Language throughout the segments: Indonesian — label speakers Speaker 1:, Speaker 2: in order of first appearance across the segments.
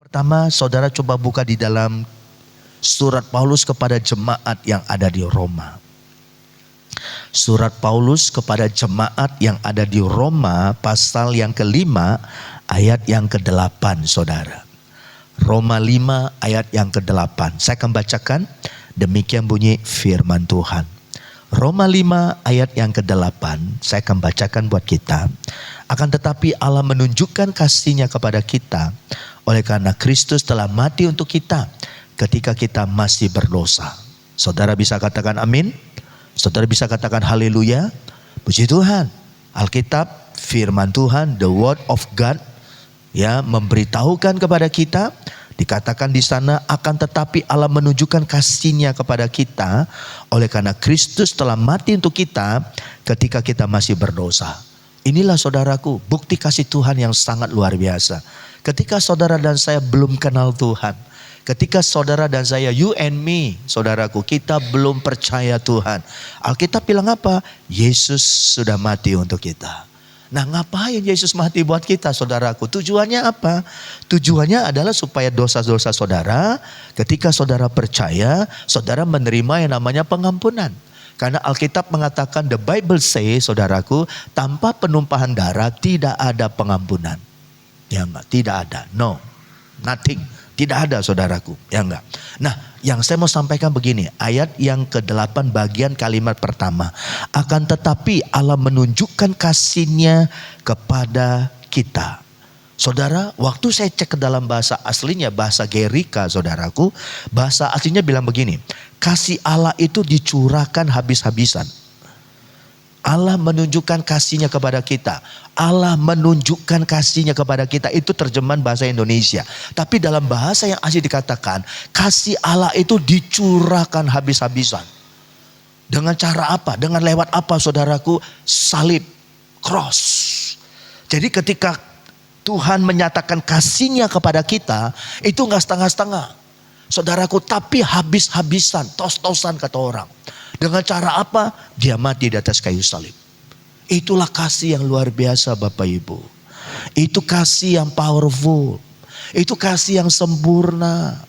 Speaker 1: Pertama, saudara coba buka di dalam surat Paulus kepada jemaat yang ada di Roma. Surat Paulus kepada jemaat yang ada di Roma, pasal yang ke-5 ayat yang ke-8, saudara. Roma 5 ayat yang ke-8. Saya akan bacakan, demikian bunyi firman Tuhan. Roma 5 ayat yang ke-8, saya akan bacakan buat kita. Akan tetapi Allah menunjukkan kasih-Nya kepada kita oleh karena Kristus telah mati untuk kita ketika kita masih berdosa. Saudara bisa katakan amin? Saudara bisa katakan haleluya? Puji Tuhan. Alkitab, firman Tuhan, the word of God, ya, memberitahukan kepada kita, dikatakan di sana, akan tetapi Allah menunjukkan kasih-Nya kepada kita oleh karena Kristus telah mati untuk kita ketika kita masih berdosa. Inilah saudaraku, bukti kasih Tuhan yang sangat luar biasa. Ketika saudara dan saya belum kenal Tuhan, ketika saudara dan saya, you and me, saudaraku, kita belum percaya Tuhan. Alkitab bilang apa? Yesus sudah mati untuk kita. Nah, ngapain Yesus mati buat kita, saudaraku? Tujuannya apa? Tujuannya adalah supaya dosa-dosa saudara, ketika saudara percaya, saudara menerima yang namanya pengampunan. Karena Alkitab mengatakan, the Bible say, saudaraku, tanpa penumpahan darah tidak ada pengampunan. Ya enggak, tidak ada. No, nothing. Tidak ada, saudaraku. Ya enggak. Nah, yang saya mau sampaikan begini. Ayat yang ke-8 bagian kalimat pertama. Akan tetapi Allah menunjukkan kasih-Nya kepada kita. Saudara, waktu saya cek ke dalam bahasa aslinya, bahasa Gerika, saudaraku. Bahasa aslinya bilang begini. Kasih Allah itu dicurahkan habis-habisan. Allah menunjukkan kasih-Nya kepada kita. Allah menunjukkan kasih-Nya kepada kita. Itu terjemahan bahasa Indonesia. Tapi dalam bahasa yang asli dikatakan, kasih Allah itu dicurahkan habis-habisan. Dengan cara apa? Dengan lewat apa, saudaraku? Salib, cross. Jadi ketika Tuhan menyatakan kasih-Nya kepada kita, itu enggak setengah-setengah. Saudaraku, tapi habis-habisan, tos-tosan kata orang. Dengan cara apa? Dia mati di atas kayu salib. Itulah kasih yang luar biasa, Bapak Ibu. Itu kasih yang powerful. Itu kasih yang sempurna.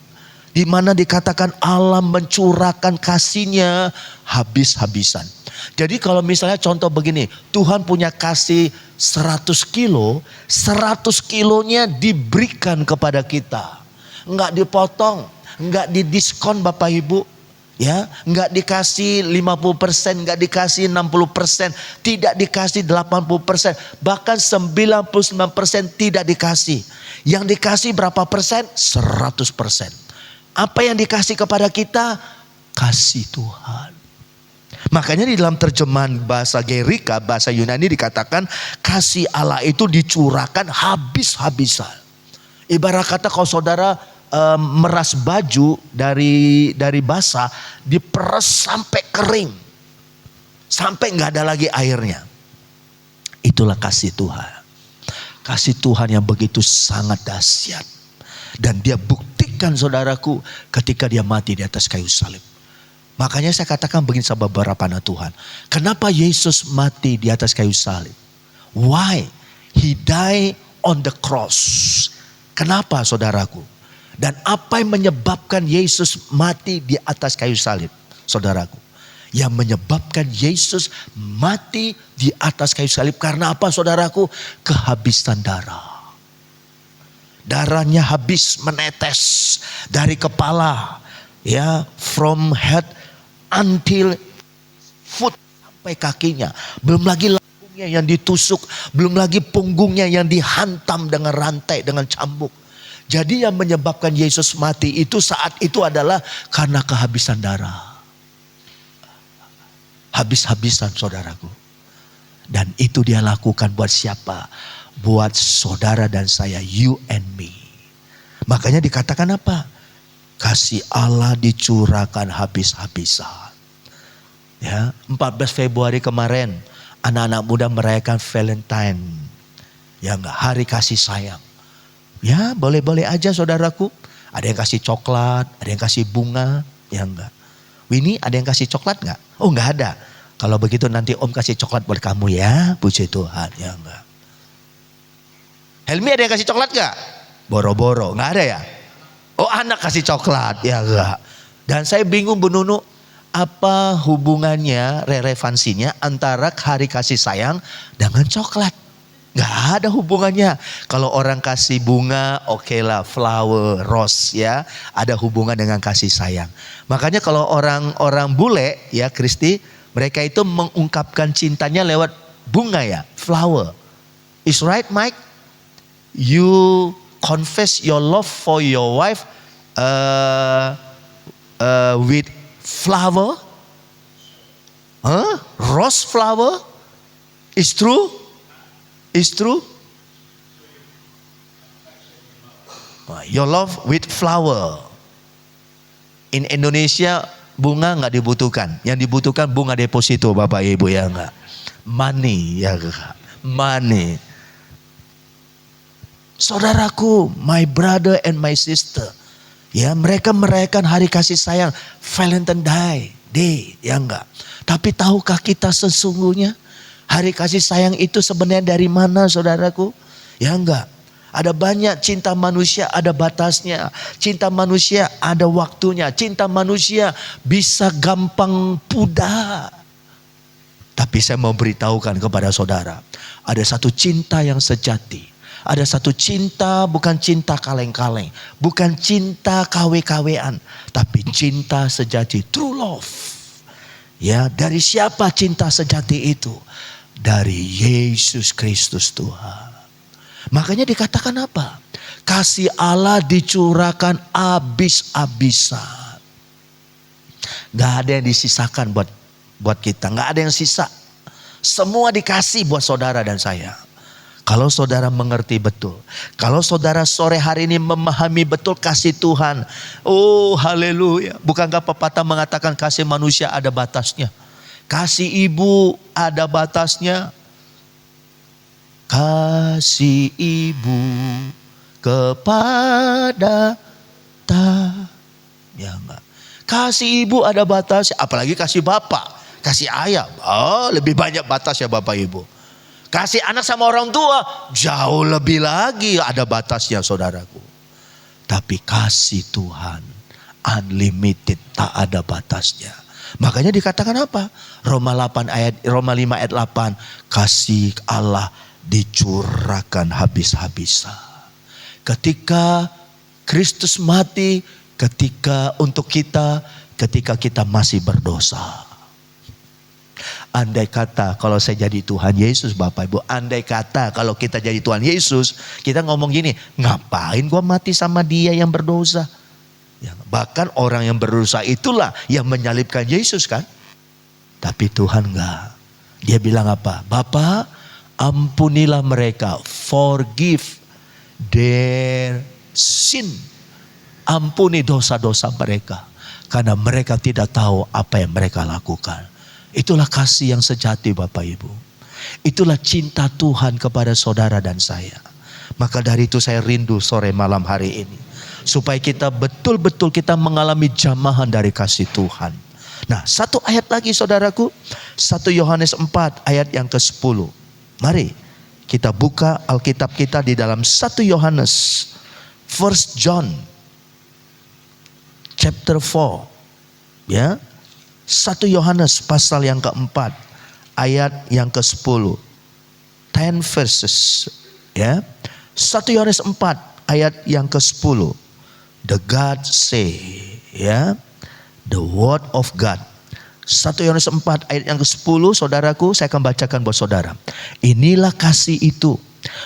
Speaker 1: Di mana dikatakan Allah mencurahkan kasih-Nya habis-habisan. Jadi kalau misalnya contoh begini, Tuhan punya kasih 100 kilo, 100 kilonya diberikan kepada kita. Enggak dipotong, enggak didiskon, Bapak Ibu. Ya, enggak dikasih 50%, enggak dikasih 60%, tidak dikasih 80%, bahkan 99% tidak dikasih. Yang dikasih berapa persen? 100%. Apa yang dikasih kepada kita? Kasih Tuhan. Makanya di dalam terjemahan bahasa Gerika, bahasa Yunani dikatakan kasih Allah itu dicurahkan habis-habisan. Ibarat kata kalau saudara meras baju dari basah, diperes sampai kering, sampai nggak ada lagi airnya. Itulah kasih Tuhan. Kasih Tuhan yang begitu sangat dahsyat. Dan dia buktikan, saudaraku, ketika dia mati di atas kayu salib. Makanya saya katakan begini sama beberapa anak Tuhan. Kenapa Yesus mati di atas kayu salib? Why? He died on the cross. Kenapa, saudaraku? Dan apa yang menyebabkan Yesus mati di atas kayu salib, saudaraku? Yang menyebabkan Yesus mati di atas kayu salib karena apa, saudaraku? Kehabisan darah. Darahnya habis menetes dari kepala, ya, from head until foot, sampai kakinya. Belum lagi lambungnya yang ditusuk, belum lagi punggungnya yang dihantam dengan rantai, dengan cambuk. Jadi yang menyebabkan Yesus mati itu saat itu adalah karena kehabisan darah. Habis-habisan, saudaraku. Dan itu dia lakukan buat siapa? Buat saudara dan saya, you and me. Makanya dikatakan apa? Kasih Allah dicurahkan habis-habisan. Ya, 14 Februari kemarin anak-anak muda merayakan Valentine. Ya enggak, hari kasih sayang. Ya, boleh-boleh aja, saudaraku. Ada yang kasih coklat, ada yang kasih bunga, ya enggak. Winnie, ada yang kasih coklat enggak? Oh, enggak ada. Kalau begitu nanti Om kasih coklat buat kamu ya, puji Tuhan, ya enggak. Helmi, ada yang kasih coklat enggak? Boro-boro, nggak ada ya? Oh anak kasih coklat, ya enggak. Dan saya bingung Bu Nunu, apa hubungannya, relevansinya antara hari kasih sayang dengan coklat? Nggak ada hubungannya. Kalau orang kasih bunga, oke lah, flower, rose ya, ada hubungan dengan kasih sayang. Makanya kalau orang-orang bule ya Kristi, mereka itu mengungkapkan cintanya lewat bunga ya, flower. Is right Mike? You confess your love for your wife with flower? Rose flower? Is true? Is true? Your love with flower. In Indonesia bunga nggak dibutuhkan. Yang dibutuhkan bunga deposito Bapak Ibu ya enggak. Money ya enggak. Money. Saudaraku, my brother and my sister. Ya mereka merayakan hari kasih sayang. Valentine Day ya enggak. Tapi tahukah kita sesungguhnya hari kasih sayang itu sebenarnya dari mana saudaraku? Ya enggak. Ada banyak cinta manusia ada batasnya. Cinta manusia ada waktunya. Cinta manusia bisa gampang pudar. Tapi saya mau beritahukan kepada saudara. Ada satu cinta yang sejati. Ada satu cinta bukan cinta kaleng-kaleng. Bukan cinta KW-KWan. Tapi cinta sejati. True love. Ya, dari siapa cinta sejati itu? Dari Yesus Kristus Tuhan. Makanya dikatakan apa? Kasih Allah dicurahkan habis-habisan. Gak ada yang disisakan buat kita. Gak ada yang sisa. Semua dikasih buat saudara dan saya. Kalau saudara mengerti betul. Kalau saudara sore hari ini memahami betul kasih Tuhan. Oh haleluya. Bukankah pepatah mengatakan kasih manusia ada batasnya. Kasih ibu ada batasnya. Kasih ibu kepada ya enggak. Kasih ibu ada batasnya. Apalagi kasih bapak. Kasih ayah. Oh lebih banyak batas ya Bapak Ibu. Kasih anak sama orang tua jauh lebih lagi ada batasnya saudaraku. Tapi kasih Tuhan unlimited, tak ada batasnya. Makanya dikatakan apa? Roma 5 ayat 8, kasih Allah dicurahkan habis-habisan. Ketika Kristus mati, ketika untuk kita, ketika kita masih berdosa. Andai kata kalau saya jadi Tuhan Yesus Bapak Ibu. Andai kata kalau kita jadi Tuhan Yesus. Kita ngomong gini. Ngapain gua mati sama dia yang berdosa. Ya, bahkan orang yang berdosa itulah yang menyalibkan Yesus kan. Tapi Tuhan enggak. Dia bilang apa? Bapa ampunilah mereka. Forgive their sin. Ampuni dosa-dosa mereka. Karena mereka tidak tahu apa yang mereka lakukan. Itulah kasih yang sejati Bapak Ibu. Itulah cinta Tuhan kepada saudara dan saya. Maka dari itu saya rindu sore malam hari ini. Supaya kita betul-betul kita mengalami jamahan dari kasih Tuhan. Nah satu ayat lagi saudaraku. 1 Yohanes 4 ayat yang ke-10. Mari kita buka Alkitab kita di dalam 1 Yohanes. 1 John. Chapter 4. Ya. 1 Yohanes pasal yang keempat ayat yang ke-10. 10 verses ya. 1 Yohanes 4 ayat yang ke-10. The God say ya. The word of God. 1 Yohanes 4 ayat yang ke-10 saudaraku, saya akan bacakan buat saudara. Inilah kasih itu.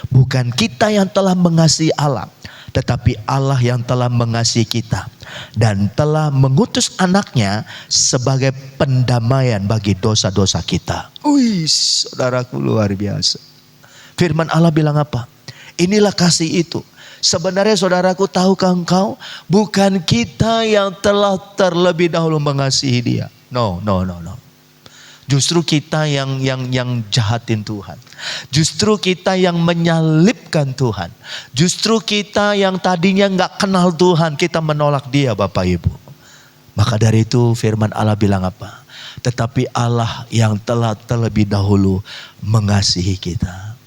Speaker 1: Bukan kita yang telah mengasihi Allah, tetapi Allah yang telah mengasihi kita dan telah mengutus anaknya sebagai pendamaian bagi dosa-dosa kita. Wih, saudaraku luar biasa. Firman Allah bilang apa? Inilah kasih itu. Sebenarnya saudaraku, tahukah engkau? Bukan kita yang telah terlebih dahulu mengasihi dia. No. Justru kita yang jahatin Tuhan. Justru kita yang menyalibkan Tuhan. Justru kita yang tadinya gak kenal Tuhan, kita menolak dia Bapak Ibu. Maka dari itu firman Allah bilang apa? Tetapi Allah yang telah terlebih dahulu mengasihi kita.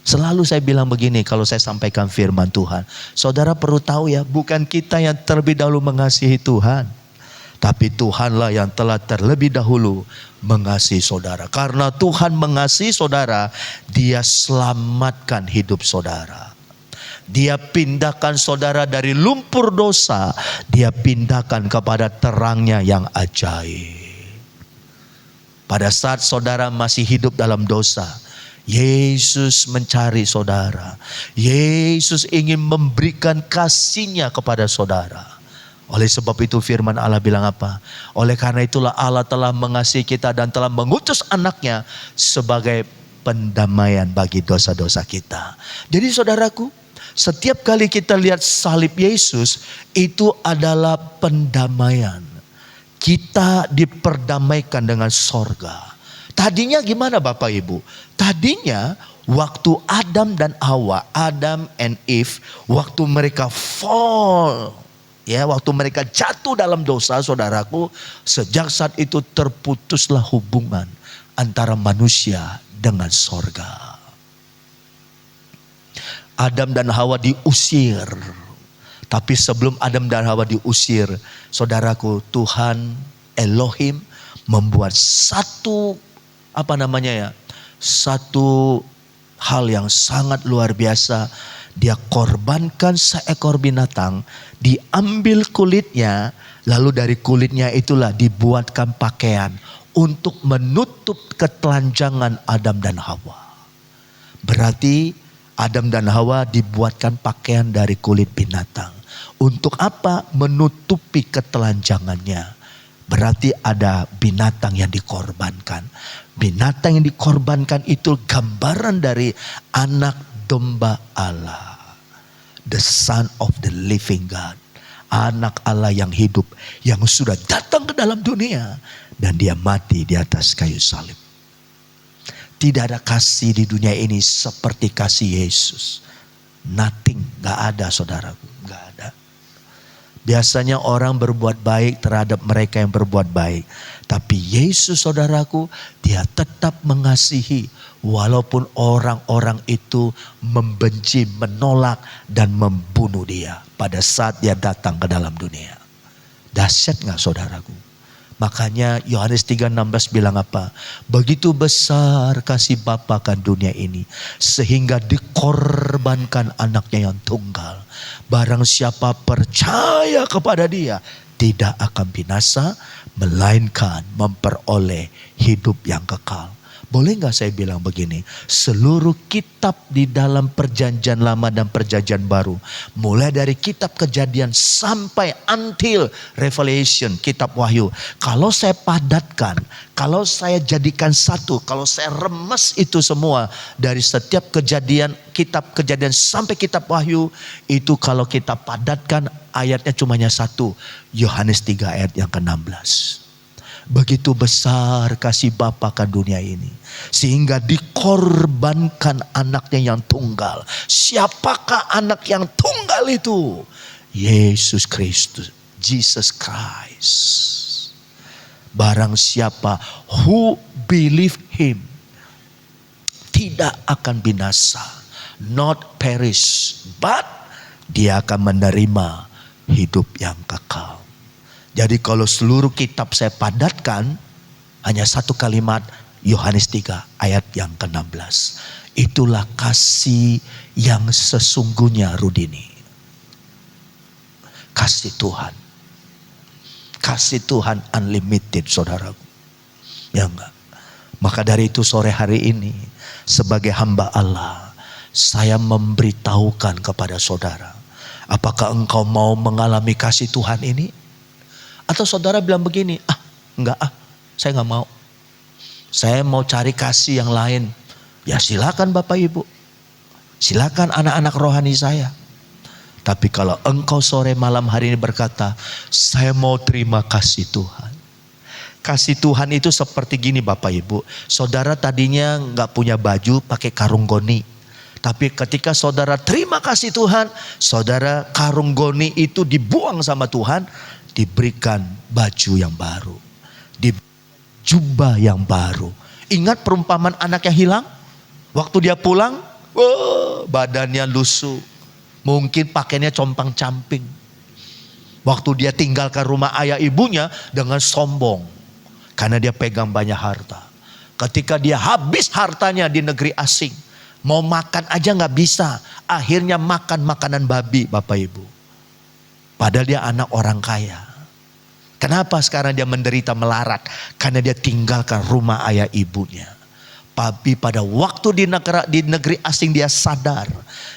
Speaker 1: Selalu saya bilang begini kalau saya sampaikan firman Tuhan. Saudara perlu tahu ya, bukan kita yang terlebih dahulu mengasihi Tuhan. Tapi Tuhanlah yang telah terlebih dahulu mengasihi saudara. Karena Tuhan mengasihi saudara, Dia selamatkan hidup saudara. Dia pindahkan saudara dari lumpur dosa. Dia pindahkan kepada terangnya yang ajaib. Pada saat saudara masih hidup dalam dosa, Yesus mencari saudara. Yesus ingin memberikan kasih-Nya kepada saudara. Oleh sebab itu firman Allah bilang apa? Oleh karena itulah Allah telah mengasihi kita dan telah mengutus anaknya sebagai pendamaian bagi dosa-dosa kita. Jadi saudaraku, setiap kali kita lihat salib Yesus, itu adalah pendamaian. Kita diperdamaikan dengan sorga. Tadinya gimana Bapak Ibu? Tadinya waktu Adam dan Hawa, Adam and Eve, waktu mereka fall, ya, waktu mereka jatuh dalam dosa, saudaraku, sejak saat itu terputuslah hubungan antara manusia dengan sorga. Adam dan Hawa diusir. Tapi sebelum Adam dan Hawa diusir, saudaraku, Tuhan Elohim membuat satu satu hal yang sangat luar biasa. Dia korbankan seekor binatang, diambil kulitnya, lalu dari kulitnya itulah dibuatkan pakaian untuk menutup ketelanjangan Adam dan Hawa. Berarti Adam dan Hawa dibuatkan pakaian dari kulit binatang. Untuk apa? Menutupi ketelanjangannya. Berarti ada binatang yang dikorbankan. Binatang yang dikorbankan itu gambaran dari anak domba Allah. The Son of the Living God. Anak Allah yang hidup, yang sudah datang ke dalam dunia. Dan dia mati di atas kayu salib. Tidak ada kasih di dunia ini seperti kasih Yesus. Nothing, gak ada saudaraku, gak ada. Biasanya orang berbuat baik terhadap mereka yang berbuat baik. Tapi Yesus saudaraku, Dia tetap mengasihi. Walaupun orang-orang itu membenci, menolak dan membunuh Dia. Pada saat Dia datang ke dalam dunia. Dahsyat gak saudaraku? Makanya Yohanes 3:16 bilang apa? Begitu besar kasih Bapa akan dunia ini, sehingga dikorbankan anaknya yang tunggal. Barang siapa percaya kepada Dia, tidak akan binasa, melainkan memperoleh hidup yang kekal. Boleh gak saya bilang begini? Seluruh kitab di dalam perjanjian lama dan perjanjian baru, mulai dari kitab Kejadian sampai until Revelation, kitab Wahyu. Kalau saya padatkan, kalau saya jadikan satu, kalau saya remes itu semua dari setiap kejadian, kitab Kejadian sampai kitab Wahyu, itu kalau kita padatkan ayatnya cumanya satu, Yohanes 3 ayat yang ke-16. Begitu besar kasih Bapa akan dunia ini, sehingga dikorbankan anaknya yang tunggal. Siapakah anak yang tunggal itu? Yesus Kristus, Jesus Christ. Barang siapa who believe Him, tidak akan binasa, not perish, but dia akan menerima hidup yang kekal. Jadi kalau seluruh kitab saya padatkan, hanya satu kalimat, Yohanes 3 ayat yang ke-16. Itulah kasih yang sesungguhnya, Rudini. Kasih Tuhan. Kasih Tuhan unlimited, saudaraku. Ya enggak? Maka dari itu sore hari ini, sebagai hamba Allah, saya memberitahukan kepada saudara. Apakah engkau mau mengalami kasih Tuhan ini? Atau saudara bilang begini, saya gak mau. Saya mau cari kasih yang lain. Ya silakan Bapak Ibu. Silakan anak-anak rohani saya. Tapi kalau engkau sore malam hari ini berkata, saya mau terima kasih Tuhan. Kasih Tuhan itu seperti gini Bapak Ibu. Saudara tadinya gak punya baju, pakai karung goni. Tapi ketika saudara terima kasih Tuhan, saudara karung goni itu dibuang sama Tuhan. Diberikan baju yang baru. Diberikan jubah yang baru. Ingat perumpamaan anak yang hilang? Waktu dia pulang, Badannya lusuh. Mungkin pakainya compang-camping. Waktu dia tinggalkan rumah ayah ibunya dengan sombong. Karena dia pegang banyak harta. Ketika dia habis hartanya di negeri asing. Mau makan aja gak bisa. Akhirnya makan makanan babi, Bapak Ibu. Padahal dia anak orang kaya. Kenapa sekarang dia menderita melarat? Karena dia tinggalkan rumah ayah ibunya. Tapi pada waktu di negeri asing dia sadar.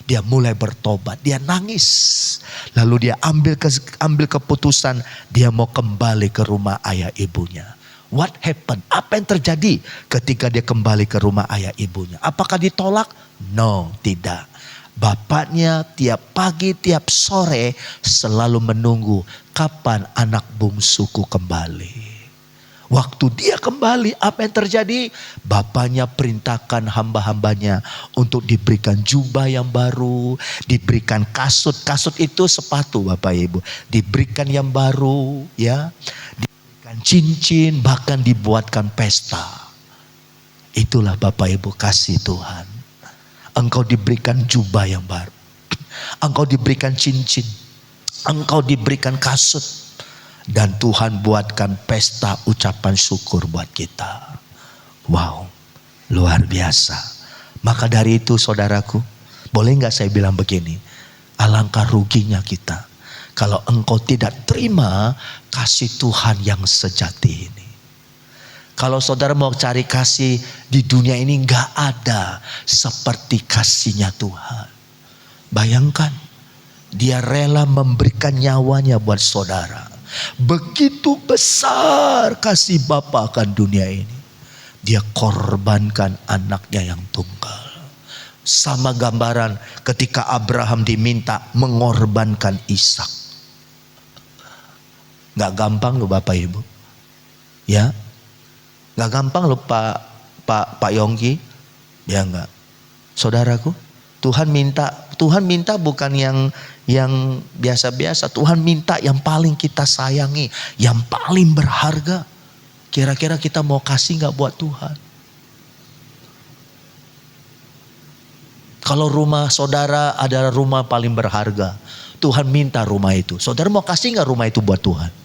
Speaker 1: Dia mulai bertobat. Dia nangis. Lalu dia ambil keputusan. Dia mau kembali ke rumah ayah ibunya. What happened? Apa yang terjadi ketika dia kembali ke rumah ayah ibunya? Apakah ditolak? No, tidak. Bapaknya tiap pagi, tiap sore selalu menunggu kapan anak bungsuku kembali. Waktu dia kembali, apa yang terjadi? Bapaknya perintahkan hamba-hambanya untuk diberikan jubah yang baru, diberikan kasut. Kasut itu sepatu, Bapak Ibu. Diberikan yang baru, ya. Diberikan cincin, bahkan dibuatkan pesta. Itulah Bapak Ibu kasih Tuhan. Engkau diberikan jubah yang baru. Engkau diberikan cincin. Engkau diberikan kasut. Dan Tuhan buatkan pesta ucapan syukur buat kita. Wow, luar biasa. Maka dari itu saudaraku, boleh gak saya bilang begini? Alangkah ruginya kita kalau engkau tidak terima kasih Tuhan yang sejati ini. Kalau saudara mau cari kasih di dunia ini, gak ada seperti kasihnya Tuhan. Bayangkan, dia rela memberikan nyawanya buat saudara. Begitu besar kasih Bapa akan dunia ini. Dia korbankan anaknya yang tunggal. Sama gambaran ketika Abraham diminta mengorbankan Ishak. Gak gampang loh Bapak Ibu. Ya, gak gampang loh Pak Yongki. Ya enggak. Saudaraku, Tuhan minta bukan yang biasa-biasa. Tuhan minta yang paling kita sayangi, yang paling berharga. Kira-kira kita mau kasih gak buat Tuhan? Kalau rumah saudara adalah rumah paling berharga, Tuhan minta rumah itu. Saudara mau kasih gak rumah itu buat Tuhan?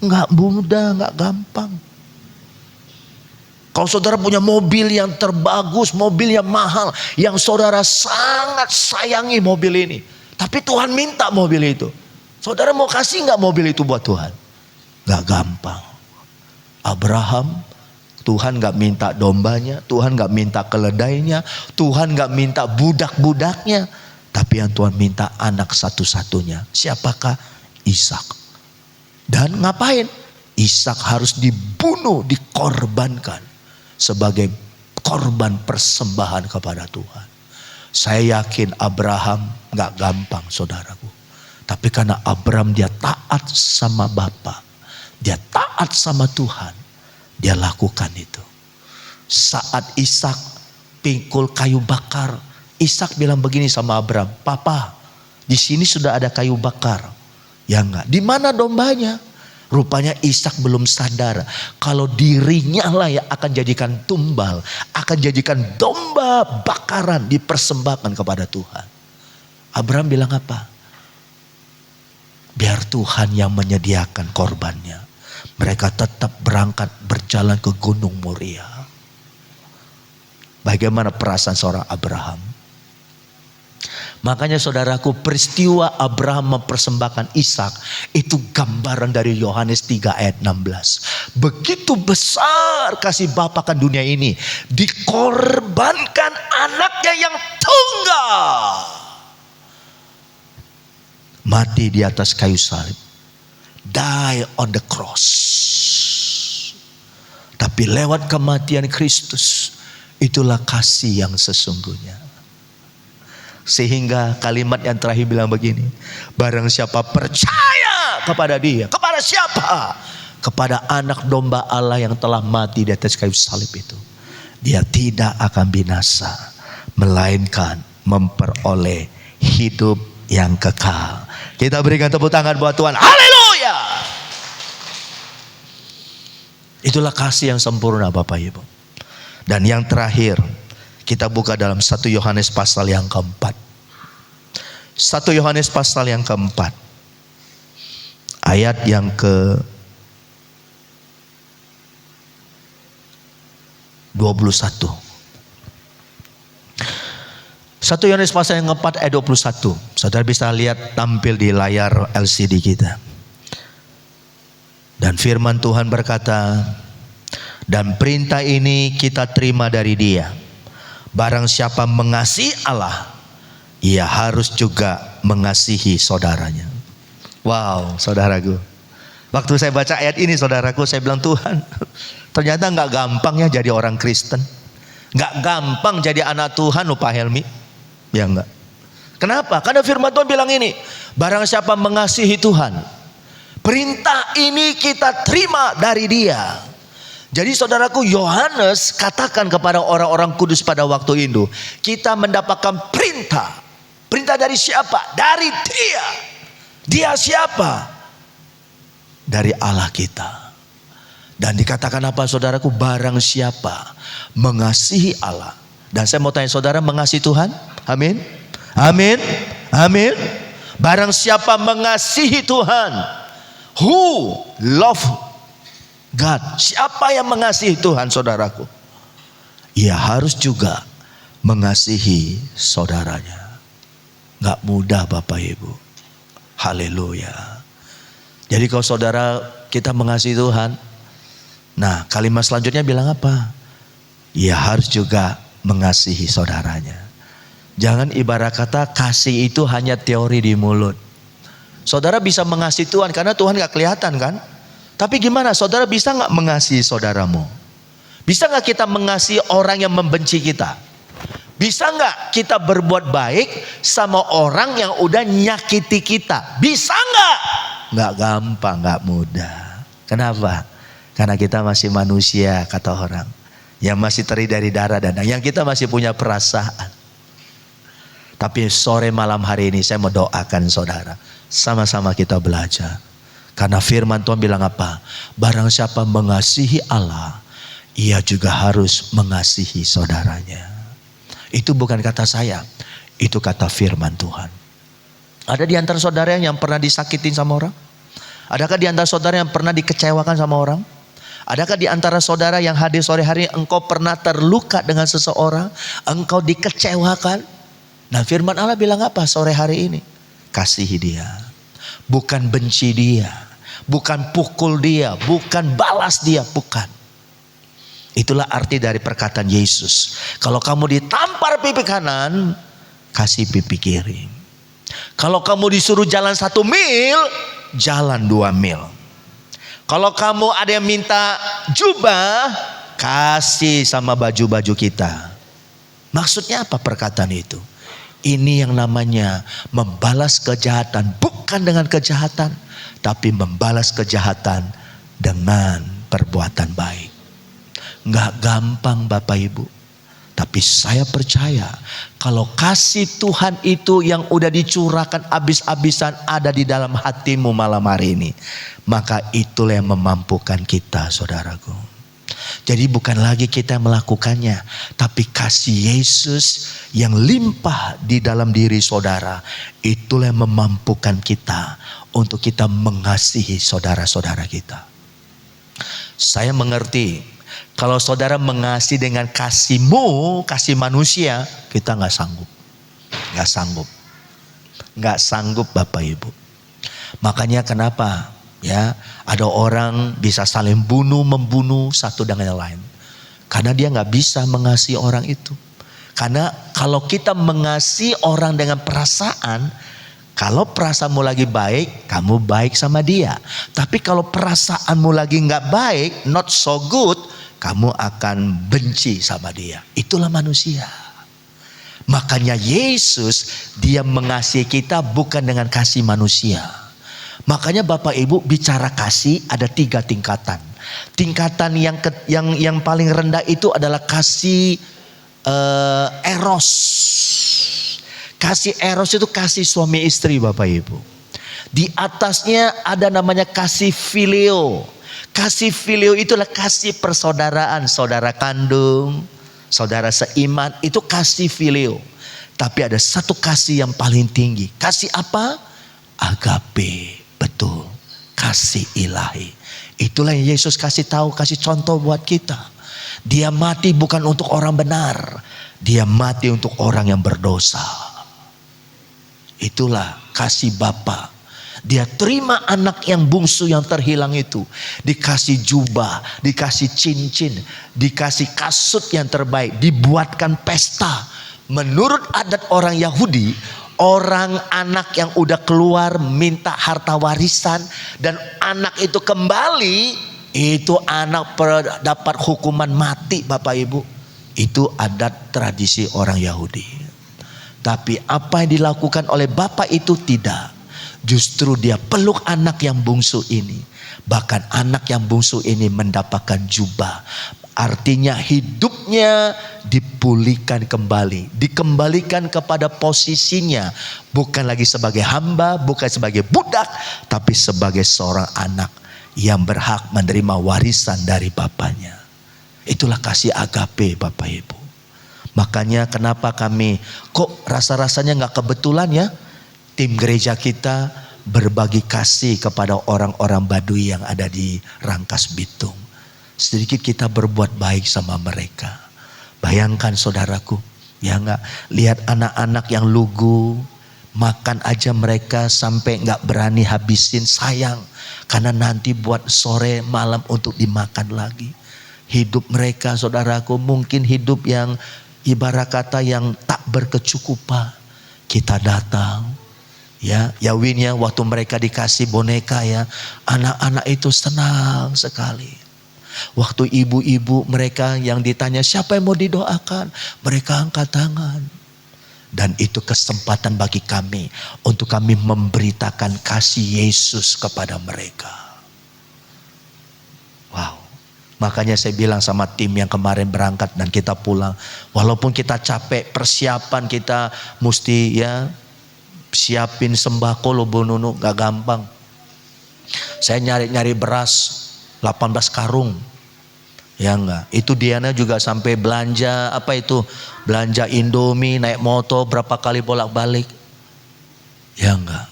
Speaker 1: Gak mudah, gak gampang. Kalau saudara punya mobil yang terbagus, mobil yang mahal, yang saudara sangat sayangi mobil ini, tapi Tuhan minta mobil itu, saudara mau kasih gak mobil itu buat Tuhan? Gak gampang. Abraham, Tuhan gak minta dombanya, Tuhan gak minta keledainya, Tuhan gak minta budak-budaknya, tapi yang Tuhan minta anak satu-satunya. Siapakah? Ishak. Dan ngapain? Ishak harus dibunuh, dikorbankan sebagai korban persembahan kepada Tuhan. Saya yakin Abraham gak gampang saudaraku. Tapi karena Abraham dia taat sama Bapa, dia taat sama Tuhan, dia lakukan itu. Saat Ishak pikul kayu bakar, Ishak bilang begini sama Abraham, "Papa, di sini sudah ada kayu bakar." Ya enggak? Di mana dombanya? Rupanya Ishak belum sadar kalau dirinya lah yang akan jadikan tumbal, akan jadikan domba bakaran dipersembahkan kepada Tuhan. Abraham bilang apa? Biar Tuhan yang menyediakan korbannya. Mereka tetap berangkat berjalan ke Gunung Moria. Bagaimana perasaan seorang Abraham? Makanya saudaraku, peristiwa Abraham mempersembahkan Ishak itu gambaran dari Yohanes 3 ayat 16. Begitu besar kasih Bapa kan dunia ini, dikorbankan anaknya yang tunggal. Mati di atas kayu salib. Die on the cross. Tapi lewat kematian Kristus, itulah kasih yang sesungguhnya. Sehingga kalimat yang terakhir bilang begini, barang siapa percaya kepada dia, kepada siapa? Kepada anak domba Allah yang telah mati di atas kayu salib itu, dia tidak akan binasa, melainkan memperoleh hidup yang kekal. Kita berikan tepuk tangan buat Tuhan. Haleluya. Itulah kasih yang sempurna Bapak Ibu. Dan yang terakhir, Kita buka dalam 1 Yohanes pasal yang keempat. 1 Yohanes pasal yang keempat. Ayat yang ke 21. 1 Yohanes pasal yang keempat ayat 21. Saudara bisa lihat tampil di layar LCD kita. Dan firman Tuhan berkata, dan perintah ini kita terima dari Dia. Barang siapa mengasihi Allah, ia harus juga mengasihi saudaranya. Wow, saudaraku. Waktu saya baca ayat ini, saudaraku, saya bilang, Tuhan, ternyata nggak gampang ya jadi orang Kristen. Nggak gampang jadi anak Tuhan, Pak Helmi. Ya enggak. Kenapa? Karena firman Tuhan bilang ini, barang siapa mengasihi Tuhan, perintah ini kita terima dari Dia. Jadi saudaraku, Yohanes katakan kepada orang-orang kudus pada waktu itu, kita mendapatkan perintah. Perintah dari siapa? Dari Dia. Dia siapa? Dari Allah kita. Dan dikatakan apa, saudaraku? Barang siapa mengasihi Allah. Dan saya mau tanya saudara, mengasihi Tuhan? Amin. Amin. Amin. Barang siapa mengasihi Tuhan, who love God, siapa yang mengasihi Tuhan, saudaraku, ia harus juga mengasihi saudaranya. Gak mudah Bapak Ibu. Haleluya. Jadi kalau saudara kita mengasihi Tuhan, nah kalimat selanjutnya bilang apa? Ia harus juga mengasihi saudaranya. Jangan ibarat kata kasih itu hanya teori di mulut. Saudara bisa mengasihi Tuhan karena Tuhan gak kelihatan kan? Tapi gimana, saudara bisa gak mengasihi saudaramu? Bisa gak kita mengasihi orang yang membenci kita? Bisa gak kita berbuat baik sama orang yang udah nyakiti kita? Bisa gak? Gak gampang, gak mudah. Kenapa? Karena kita masih manusia, kata orang, yang masih terdiri dari darah dan daging, yang kita masih punya perasaan. Tapi sore malam hari ini saya mau doakan saudara, sama-sama kita belajar. Karena firman Tuhan bilang apa? Barang siapa mengasihi Allah, ia juga harus mengasihi saudaranya. Itu bukan kata saya, itu kata firman Tuhan. Ada di antara saudara yang pernah disakitin sama orang? Adakah di antara saudara yang pernah dikecewakan sama orang? Adakah di antara saudara yang hadir sore hari engkau pernah terluka dengan seseorang? Engkau dikecewakan? Nah firman Allah bilang apa sore hari ini? Kasihi dia. Bukan benci dia. Bukan pukul dia, bukan balas dia, bukan. Itulah arti dari perkataan Yesus. Kalau kamu ditampar pipi kanan, kasih pipi kiri. Kalau kamu disuruh jalan 1 mil, jalan 2 mil. Kalau kamu ada yang minta jubah, kasih sama baju-baju kita. Maksudnya apa perkataan itu? Ini yang namanya membalas kejahatan, bukan dengan kejahatan, tapi membalas kejahatan dengan perbuatan baik. Nggak gampang Bapak Ibu. Tapi saya percaya kalau kasih Tuhan itu yang udah dicurahkan habis-habisan ada di dalam hatimu malam hari ini, maka itulah yang memampukan kita, saudaraku. Jadi bukan lagi kita yang melakukannya, tapi kasih Yesus yang limpah di dalam diri saudara, itulah yang memampukan kita untuk kita mengasihi saudara-saudara kita. Saya mengerti kalau saudara mengasihi dengan kasihmu, kasih manusia, kita gak sanggup. Gak sanggup. Gak sanggup Bapak Ibu. Makanya kenapa ya ada orang bisa saling membunuh satu dengan yang lain. Karena dia gak bisa mengasihi orang itu. Karena kalau kita mengasihi orang dengan perasaan, kalau perasaanmu lagi baik, kamu baik sama dia. Tapi kalau perasaanmu lagi gak baik, not so good, kamu akan benci sama dia. Itulah manusia. Makanya Yesus dia mengasihi kita bukan dengan kasih manusia. Makanya Bapak Ibu bicara kasih ada 3 tingkatan. Tingkatan yang paling rendah itu adalah kasih eros. Kasih eros itu kasih suami istri Bapak Ibu. Di atasnya ada namanya kasih filio. Kasih filio itulah kasih persaudaraan, saudara kandung, saudara seiman, itu kasih filio. Tapi ada satu kasih yang paling tinggi. Kasih apa? Agape. Betul. Kasih ilahi. Itulah yang Yesus kasih tahu, kasih contoh buat kita. Dia mati bukan untuk orang benar. Dia mati untuk orang yang berdosa. Itulah kasih Bapa. Dia terima anak yang bungsu yang terhilang itu. Dikasih jubah, dikasih cincin, dikasih kasut yang terbaik. Dibuatkan pesta. Menurut adat orang Yahudi, orang anak yang udah keluar minta harta warisan. Dan anak itu kembali, itu anak dapat hukuman mati Bapak Ibu. Itu adat tradisi orang Yahudi. Tapi apa yang dilakukan oleh Bapak itu tidak. Justru dia peluk anak yang bungsu ini. Bahkan anak yang bungsu ini mendapatkan jubah. Artinya hidupnya dipulihkan kembali. Dikembalikan kepada posisinya. Bukan lagi sebagai hamba, bukan sebagai budak. Tapi sebagai seorang anak yang berhak menerima warisan dari bapaknya. Itulah kasih agape Bapak Ibu. Makanya kenapa kami kok rasa-rasanya gak kebetulan ya. Tim gereja kita berbagi kasih kepada orang-orang Baduy yang ada di Rangkas Bitung. Sedikit kita berbuat baik sama mereka. Bayangkan saudaraku, ya enggak, lihat anak-anak yang lugu, makan aja mereka sampai enggak berani habisin, sayang. Karena nanti buat sore malam untuk dimakan lagi. Hidup mereka saudaraku mungkin hidup yang ibarat kata yang tak berkecukupan. Kita datang. Ya, Yawin ya, waktu mereka dikasih boneka ya, anak-anak itu senang sekali. Waktu ibu-ibu mereka yang ditanya siapa yang mau didoakan, mereka angkat tangan. Dan itu kesempatan bagi kami untuk kami memberitakan kasih Yesus kepada mereka. Wow. Makanya saya bilang sama tim yang kemarin berangkat dan kita pulang, walaupun kita capek, persiapan kita mesti ya siapin sembako loh Bu Nunu, gak gampang. Saya nyari beras 18 karung. Ya enggak, itu Diana juga sampai belanja apa itu? Belanja Indomie, naik motor berapa kali bolak-balik. Ya enggak.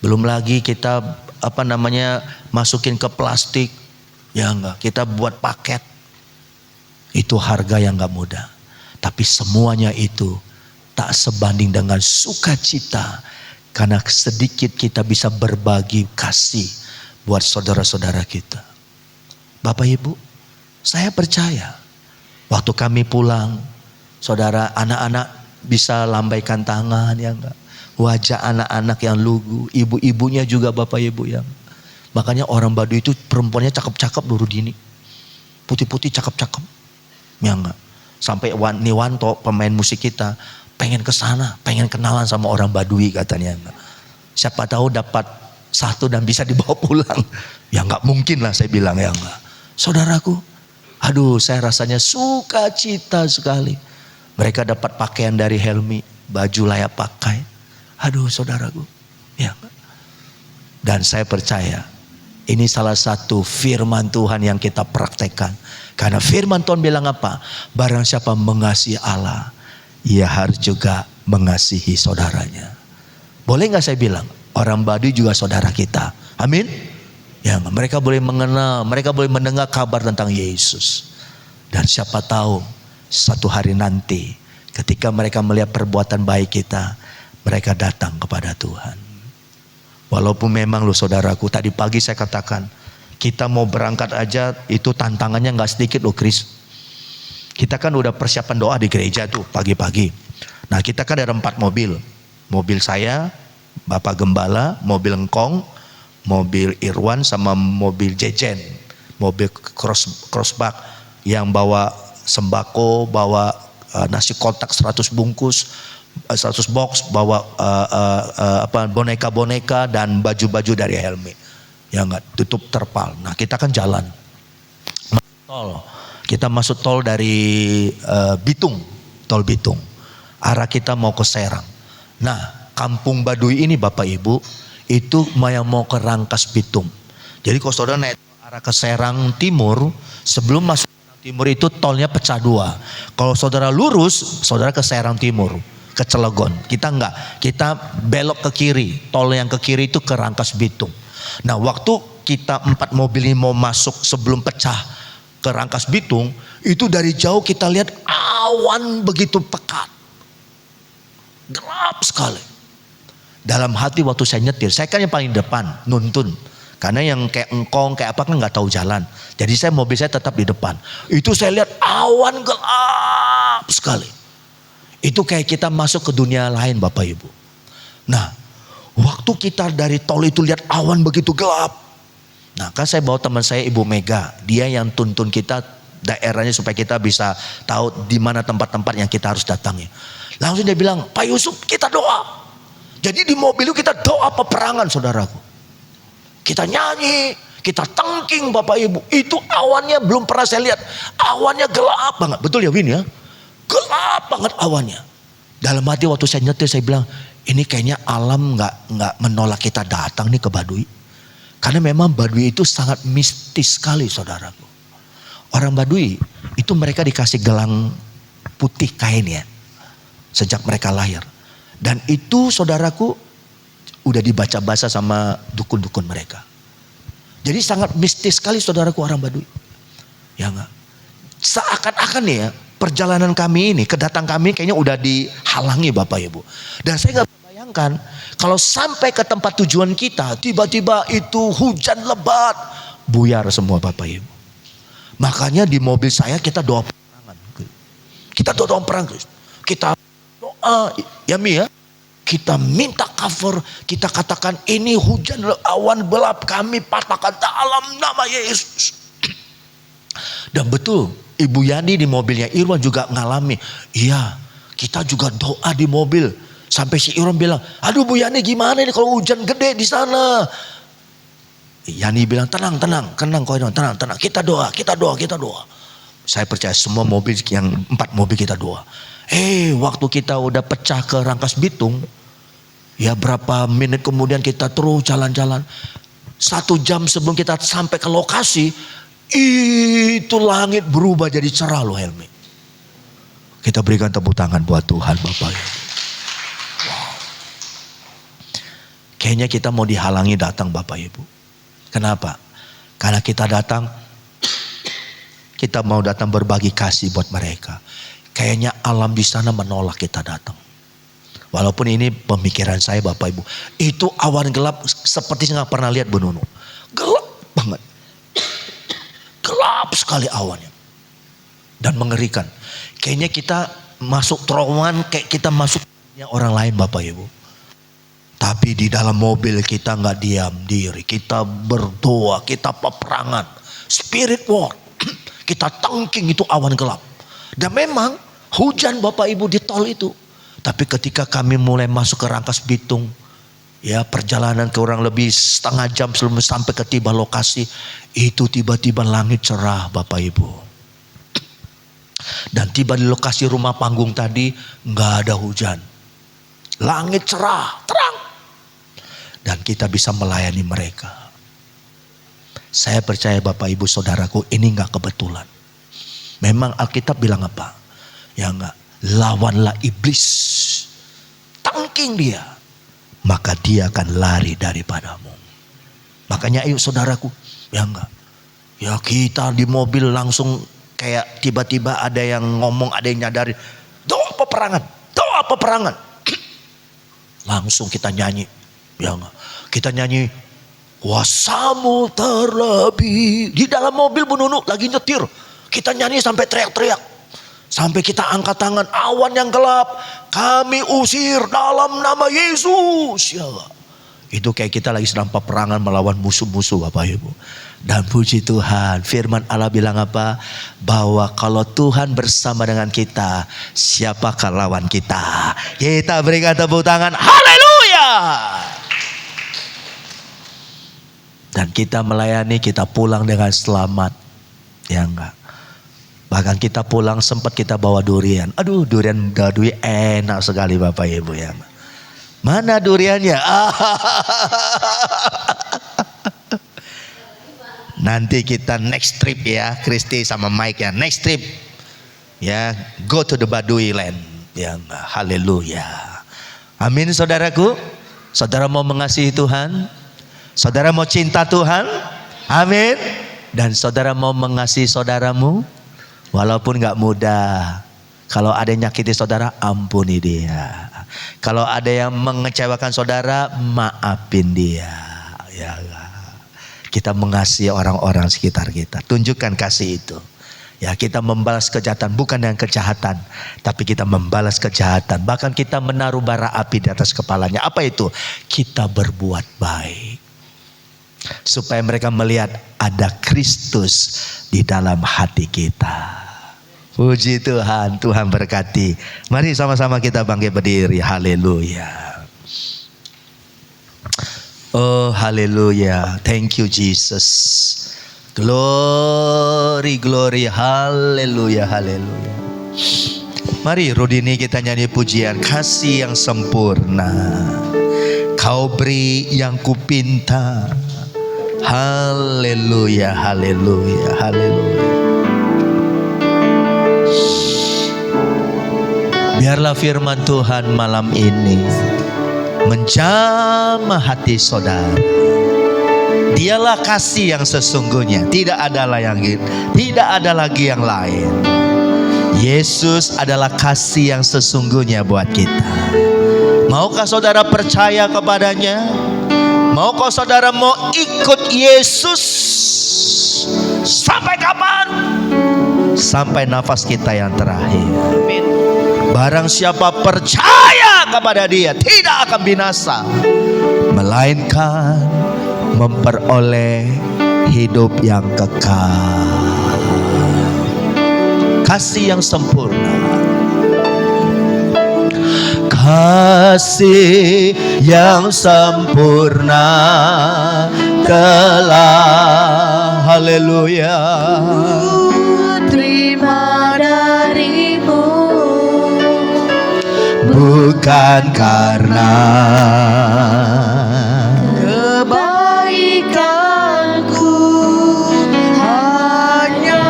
Speaker 1: Belum lagi kita masukin ke plastik. Ya enggak, kita buat paket. Itu harga yang gak mudah. Tapi semuanya itu tak sebanding dengan sukacita. Karena sedikit kita bisa berbagi kasih buat saudara-saudara kita. Bapak Ibu, saya percaya waktu kami pulang, saudara, anak-anak bisa lambaikan tangan ya enggak. Wajah anak-anak yang lugu, ibu-ibunya juga Bapak Ibu yang. Makanya orang Baduy itu perempuannya cakep-cakep dulu dini. Putih-putih cakep-cakep. Ya enggak. Sampai Niwanto pemain musik kita pengen ke sana, pengen kenalan sama orang Baduy katanya. Siapa tahu dapat satu dan bisa dibawa pulang. Ya enggak mungkin lah saya bilang ya enggak. Saudaraku, aduh saya rasanya sukacita sekali. Mereka dapat pakaian dari Helmi, baju layak pakai. Aduh saudaraku, ya enggak. Dan saya percaya ini salah satu firman Tuhan yang kita praktekkan. Karena firman Tuhan bilang apa? Barang siapa mengasihi Allah, ia harus juga mengasihi saudaranya. Boleh gak saya bilang? Orang Baduy juga saudara kita. Amin. Ya, mereka boleh mengenal, mereka boleh mendengar kabar tentang Yesus. Dan siapa tahu satu hari nanti ketika mereka melihat perbuatan baik kita, mereka datang kepada Tuhan. Walaupun memang loh saudaraku, tadi pagi saya katakan, kita mau berangkat aja itu tantangannya gak sedikit loh Chris. Kita kan udah persiapan doa di gereja tuh pagi-pagi. Nah kita kan ada 4 mobil. Mobil saya, Bapak Gembala, mobil Engkong, mobil Irwan sama mobil Jejen. Mobil crossback yang bawa sembako, bawa nasi kotak 100 bungkus, 100 box, bawa boneka-boneka dan baju-baju dari Helmi. Ya enggak, tutup terpal. Nah kita kan jalan. Tol. Kita masuk tol dari Bitung, tol Bitung. Arah kita mau ke Serang. Nah, kampung Baduy ini Bapak Ibu, itu mau ke Rangkas Bitung. Jadi kalau saudara naik arah ke Serang Timur, sebelum masuk Timur itu tolnya pecah dua. Kalau saudara lurus, saudara ke Serang Timur, ke Cilegon. Kita enggak, kita belok ke kiri. Tol yang ke kiri itu ke Rangkas Bitung. Nah waktu kita 4 mobil ini mau masuk sebelum pecah ke Rangkas Bitung, itu dari jauh kita lihat awan begitu pekat. Gelap sekali. Dalam hati waktu saya nyetir, saya kan yang paling depan, nuntun. Karena yang kayak engkong, kayak apa kan nggak tahu jalan. Jadi mobil saya tetap di depan. Itu saya lihat awan gelap sekali. Itu kayak kita masuk ke dunia lain Bapak Ibu. Nah, waktu kita dari tol itu lihat awan begitu gelap. Nah, kan saya bawa teman saya Ibu Mega. Dia yang tuntun kita daerahnya supaya kita bisa tahu di mana tempat-tempat yang kita harus datangi. Langsung dia bilang, Pak Yusuf kita doa. Jadi di mobil itu kita doa peperangan saudaraku. Kita nyanyi, kita tengking Bapak Ibu. Itu awannya belum pernah saya lihat. Awannya gelap banget. Betul ya Win ya? Gelap banget awannya. Dalam hati waktu saya nyetir saya bilang, ini kayaknya alam nggak menolak kita datang nih ke Baduy. Karena memang Baduy itu sangat mistis sekali saudaraku. Orang Baduy itu mereka dikasih gelang putih kain ya. Sejak mereka lahir. Dan itu saudaraku udah dibaca-baca sama dukun-dukun mereka. Jadi sangat mistis sekali saudaraku orang Baduy. Ya enggak? Seakan-akan nih ya, perjalanan kami ini, kedatangan kami kayaknya udah dihalangi Bapak Ibu. Dan saya gak bayangkan kalau sampai ke tempat tujuan kita, tiba-tiba itu hujan lebat, buyar semua Bapak Ibu. Makanya di mobil saya kita doa perangan. Kita doa perangan. Kita doa, ya Mi ya. Kita minta cover, kita katakan ini hujan awan gelap kami patahkan dalam nama Yesus. Dan betul, Ibu Yani di mobilnya Irwan juga ngalami. Iya, kita juga doa di mobil. Sampai si Irwan bilang, aduh Bu Yani gimana ini kalau hujan gede di sana. Yani bilang tenang kau tenang. Kita doa. Saya percaya semua mobil yang 4 mobil kita doa. Waktu kita udah pecah ke Rangkas Bitung, ya berapa menit kemudian kita terus jalan-jalan. 1 jam sebelum kita sampai ke lokasi, itu langit berubah jadi cerah loh Helmi. Kita berikan tepuk tangan buat Tuhan Bapak. Wow. Kayaknya kita mau dihalangi datang Bapak Ibu. Kenapa? Karena kita datang, kita mau datang berbagi kasih buat mereka. Kayaknya alam di sana menolak kita datang. Walaupun ini pemikiran saya Bapak Ibu. Itu awan gelap seperti nggak pernah lihat Bu Nunu. Gelap banget. Gelap sekali awannya. Dan mengerikan. Kayaknya kita masuk terowongan kayak kita masuk orang lain Bapak Ibu. Tapi di dalam mobil kita nggak diam diri. Kita berdoa, kita peperangan. Spirit war. Kita tengking itu awan gelap. Dan memang hujan Bapak Ibu di tol itu. Tapi ketika kami mulai masuk ke Rangkas Bitung, ya perjalanan kurang lebih setengah jam sebelum sampai ke tiba lokasi, itu tiba-tiba langit cerah Bapak Ibu. Dan tiba di lokasi rumah panggung tadi, nggak ada hujan. Langit cerah, terang. Dan kita bisa melayani mereka. Saya percaya Bapak Ibu Saudaraku ini nggak kebetulan. Memang Alkitab bilang apa? Ya enggak, lawanlah iblis. Tangking dia. Maka dia akan lari daripadamu. Makanya ayo saudaraku. Ya enggak. Ya kita di mobil langsung kayak tiba-tiba ada yang ngomong, ada yang nyadarin. Doa peperangan. Langsung kita nyanyi. Ya enggak. Kita nyanyi. Kuasamu terlebih. Di dalam mobil Bu Nunu lagi nyetir. Kita nyanyi sampai teriak-teriak. Sampai kita angkat tangan, awan yang gelap kami usir dalam nama Yesus. Ya Allah. Itu kayak kita lagi sedang peperangan melawan musuh-musuh Bapak Ibu. Dan puji Tuhan, firman Allah bilang apa? Bahwa kalau Tuhan bersama dengan kita, siapakah lawan kita? Kita berikan tepuk tangan, haleluya. Dan kita melayani, kita pulang dengan selamat. Ya enggak. Bahkan kita pulang sempat kita bawa durian. Aduh durian Baduy enak sekali Bapak Ibu ya. Mana duriannya? Nanti kita next trip ya, Kristi sama Mike ya, next trip ya, go to the Baduy land ya. Haleluya, amin. Saudaraku, saudara mau mengasihi Tuhan, saudara mau cinta Tuhan, amin. Dan saudara mau mengasihi saudaramu, walaupun gak mudah. Kalau ada yang nyakiti saudara, ampuni dia. Kalau ada yang mengecewakan saudara, maafin dia ya. Kita mengasihi orang-orang sekitar kita, tunjukkan kasih itu ya. Kita membalas kejahatan bukan dengan kejahatan, tapi kita membalas kejahatan. Bahkan kita menaruh bara api di atas kepalanya. Apa itu? Kita berbuat baik, supaya mereka melihat ada Kristus di dalam hati kita. Puji Tuhan, Tuhan berkati. Mari sama-sama kita bangkit berdiri. Haleluya. Oh haleluya, thank you Jesus. Glory, glory, haleluya, haleluya. Mari Rudini kita nyanyi pujian kasih yang sempurna. Kau beri yang kupinta. Haleluya, haleluya, haleluya. Biarlah firman Tuhan malam ini menjamah hati saudara. Dialah kasih yang sesungguhnya, tidak ada lagi yang lain. Yesus adalah kasih yang sesungguhnya buat kita. Maukah saudara percaya kepadanya? Maukah saudara mau ikut Yesus sampai kapan? Sampai nafas kita yang terakhir. Barang siapa percaya kepada dia tidak akan binasa, melainkan memperoleh hidup yang kekal. Kasih yang sempurna. Kasih yang sempurna telah, haleluya,
Speaker 2: terima darimu,
Speaker 1: bukan karena
Speaker 2: kebaikanku, hanya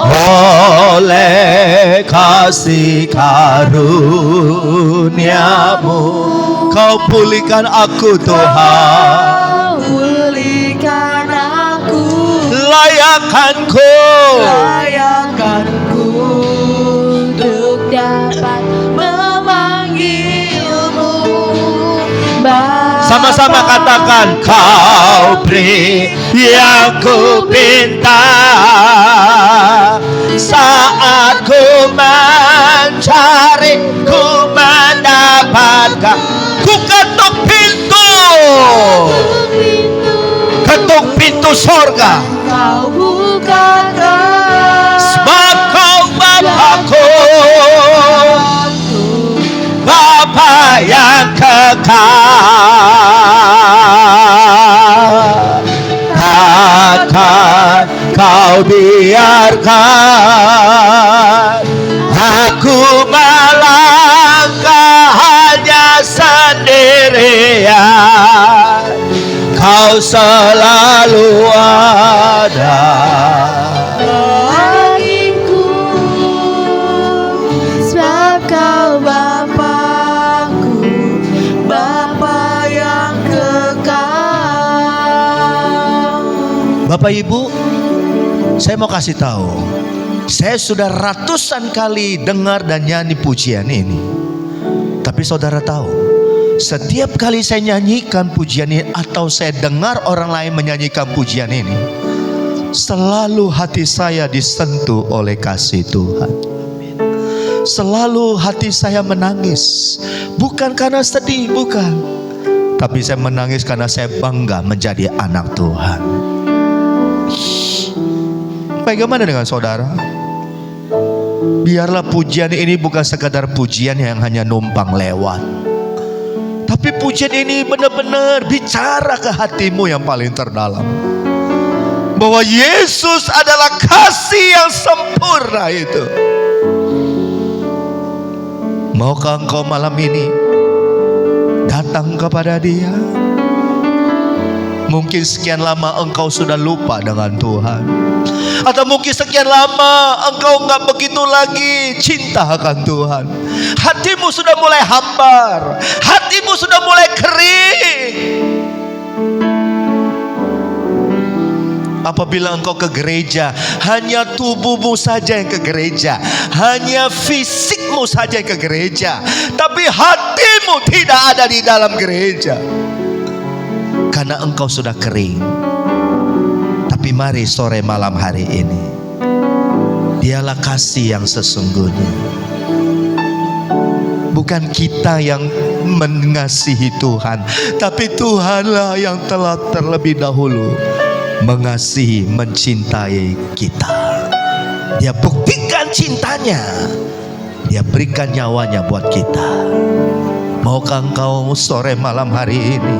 Speaker 1: oleh kasih karuniamu. Kau pulihkan aku Tuhan,
Speaker 2: pulihkan aku,
Speaker 1: layakkanku
Speaker 2: untuk dapat memanggilmu.
Speaker 1: Sama-sama katakan, kau beri yang ku pinta saat ku mencari, ku mendapatkan. Ku ketuk pintu sorga.
Speaker 2: Kau bukakan,
Speaker 1: Sebab kau Bapakku, Bapa yang kekal. Takkan kau biarkan aku melangkah hanya sendirian. Kau selalu ada
Speaker 2: bagiku, sebab kau Bapakku, Bapa yang kekal.
Speaker 1: Bapak Ibu, saya mau kasih tahu, saya sudah ratusan kali dengar dan nyanyi pujian ini. Tapi saudara tahu, setiap kali saya nyanyikan pujian ini atau saya dengar orang lain menyanyikan pujian ini, selalu hati saya disentuh oleh kasih Tuhan. Selalu hati saya menangis, bukan karena sedih, bukan, tapi saya menangis karena saya bangga menjadi anak Tuhan. Bagaimana dengan saudara? Biarlah pujian ini bukan sekadar pujian yang hanya numpang lewat, tapi pujian ini benar-benar bicara ke hatimu yang paling terdalam, bahwa Yesus adalah kasih yang sempurna itu. Maukah engkau malam ini datang kepada Dia? Mungkin sekian lama engkau sudah lupa dengan Tuhan. Atau mungkin sekian lama engkau nggak begitu lagi cinta akan Tuhan. Hatimu sudah mulai hambar, hatimu sudah mulai kering. Apabila engkau ke gereja, hanya tubuhmu saja yang ke gereja, hanya fisikmu saja yang ke gereja, tapi hatimu tidak ada di dalam gereja. Karena engkau sudah kering. Tapi mari sore malam hari ini, Dialah kasih yang sesungguhnya. Bukan kita yang mengasihi Tuhan, tapi Tuhanlah yang telah terlebih dahulu mengasihi, mencintai kita. Dia buktikan cintanya, Dia berikan nyawanya buat kita. Maukah engkau sore malam hari ini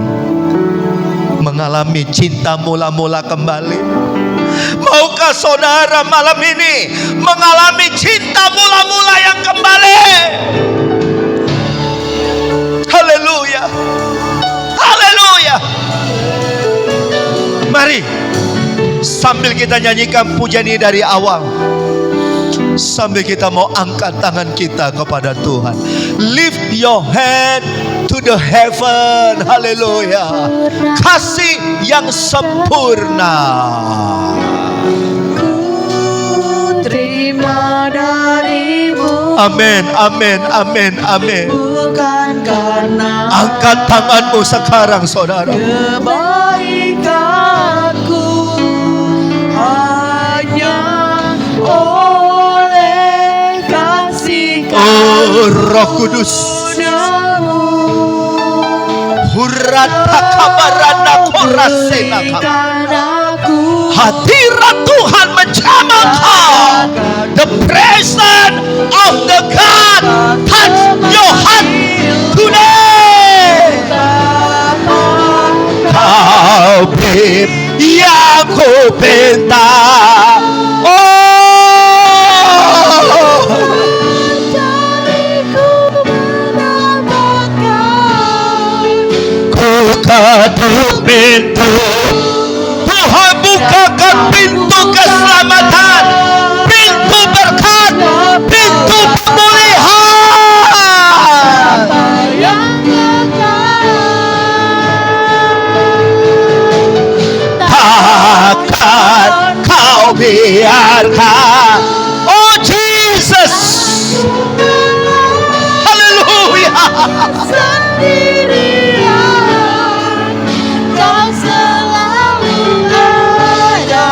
Speaker 1: mengalami cinta mula-mula kembali? Maukah saudara malam ini mengalami cinta mula-mula yang kembali? Haleluya, haleluya. Mari sambil kita nyanyikan pujian ini dari awal, sambil kita mau angkat tangan kita kepada Tuhan. Lift your hand to the heaven. Haleluya. Kasih yang sempurna.
Speaker 2: Ku terima darimu.
Speaker 1: Amin, amin, amin, amin.
Speaker 2: Bukan karena
Speaker 1: Angkat tanganmu sekarang saudara.
Speaker 2: kebaikanku, hanya oleh kasih
Speaker 1: Oh Roh Kudus, Hurata kabarana korasena kabar. Hadirat Tuhan menjamah kau. The presence of the God touch your heart today. Kau beri yang ku pinta. Oh, ku ketuk pintu. Tuhan bukakan pintu keselamatan, pintu berkat, pintu pemulihan. Takkan kau biarkan. Oh Jesus, haleluya.
Speaker 2: Sendirian, kau selalu ada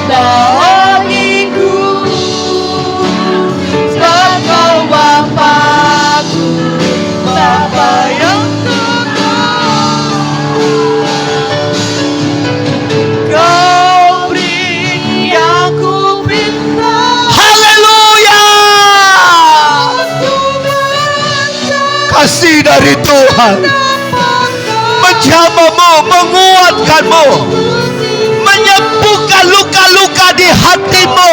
Speaker 2: bagiku. Sebab kau Bapakku, Bapa yang kekal. Kau beri yang ku minta.
Speaker 1: Haleluya. Kasih dari Tuhan menjamahmu, menguatkanmu, menyembuhkan luka-luka di hatimu.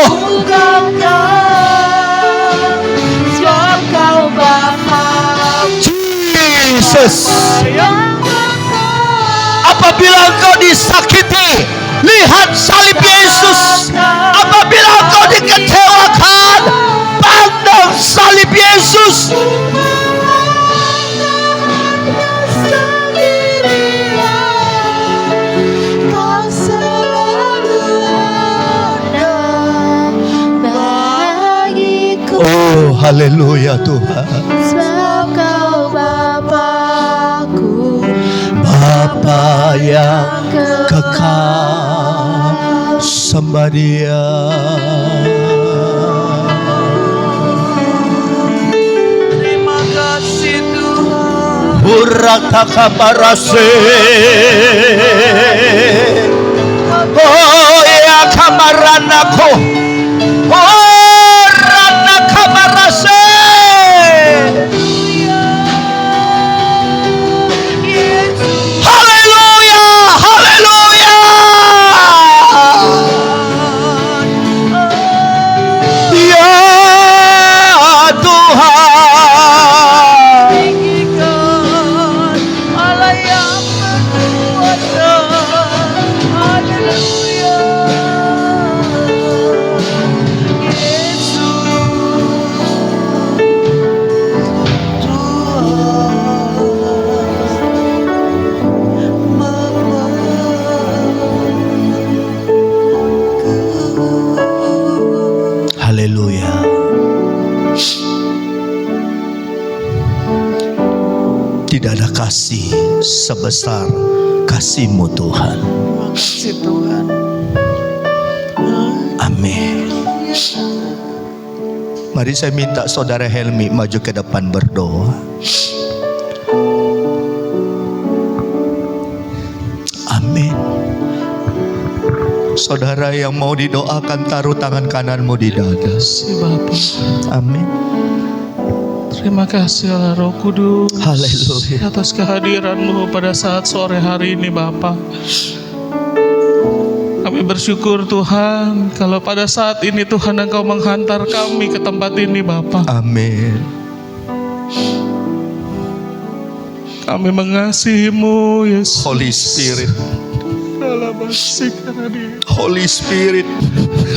Speaker 2: Sebab kau Bapakku
Speaker 1: Jesus,
Speaker 2: yang kekal.
Speaker 1: apabila engkau disakiti, lihat salib Yesus. Apabila engkau dikecewakan, pandang salib Yesus.
Speaker 2: Kau selalu ada bagiku.
Speaker 1: Oh, haleluya Tuhan.
Speaker 2: Sebab kau Bapakku,
Speaker 1: Bapa yang kekal, sembah Dia.
Speaker 2: Terima kasih Tuhan.
Speaker 1: Hurata kabarase. Oh ya kamaranako. Oh rana kabarase. Haleluya, haleluya. Ya Tuhan.
Speaker 2: Allah yang berkuasa.
Speaker 1: kasih sebesar kasih-Mu Tuhan.
Speaker 2: Terima kasih Tuhan.
Speaker 1: Amin. Mari saya minta Saudara Helmi maju ke depan berdoa. Amin. Saudara yang mau didoakan, taruh tangan kananmu di dada.
Speaker 2: Si Bapa.
Speaker 1: Amin.
Speaker 2: Terima kasih Allah Roh Kudus.
Speaker 1: Haleluya.
Speaker 2: Atas kehadiran-Mu pada saat sore hari ini Bapa. Kami bersyukur Tuhan kalau pada saat ini Tuhan Engkau menghantar kami ke tempat ini Bapa.
Speaker 1: Amin.
Speaker 2: Kami mengasihi-Mu Yesus.
Speaker 1: Holy Spirit. Holy Spirit.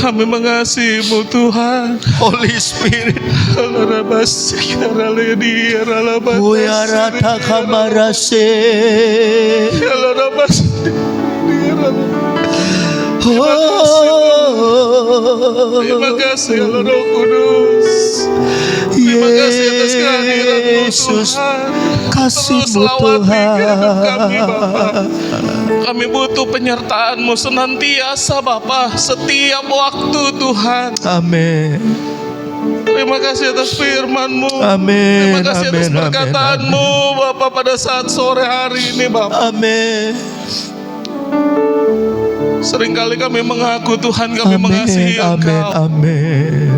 Speaker 2: Kami mengasihi-Mu Tuhan.
Speaker 1: Holy Spirit. Uyarata kamarase.
Speaker 2: Terima kasih Allah Roh Kudus. Terima kasih atas kehadiran-Mu
Speaker 1: Yesus,
Speaker 2: Tuhan.
Speaker 1: kasih-Mu
Speaker 2: Terus lawati
Speaker 1: Tuhan.
Speaker 2: hidup kami Bapa. Kami butuh penyertaan-Mu senantiasa Bapa, setiap waktu Tuhan.
Speaker 1: Amin.
Speaker 2: Terima kasih atas firman-Mu.
Speaker 1: Amin.
Speaker 2: Terima kasih atas
Speaker 1: Amin.
Speaker 2: perkataan-Mu Bapa pada saat sore hari ini Bapa.
Speaker 1: Amin.
Speaker 2: Seringkali kami mengaku Tuhan kami mengasihi
Speaker 1: Amin.
Speaker 2: Engkau.
Speaker 1: Amin.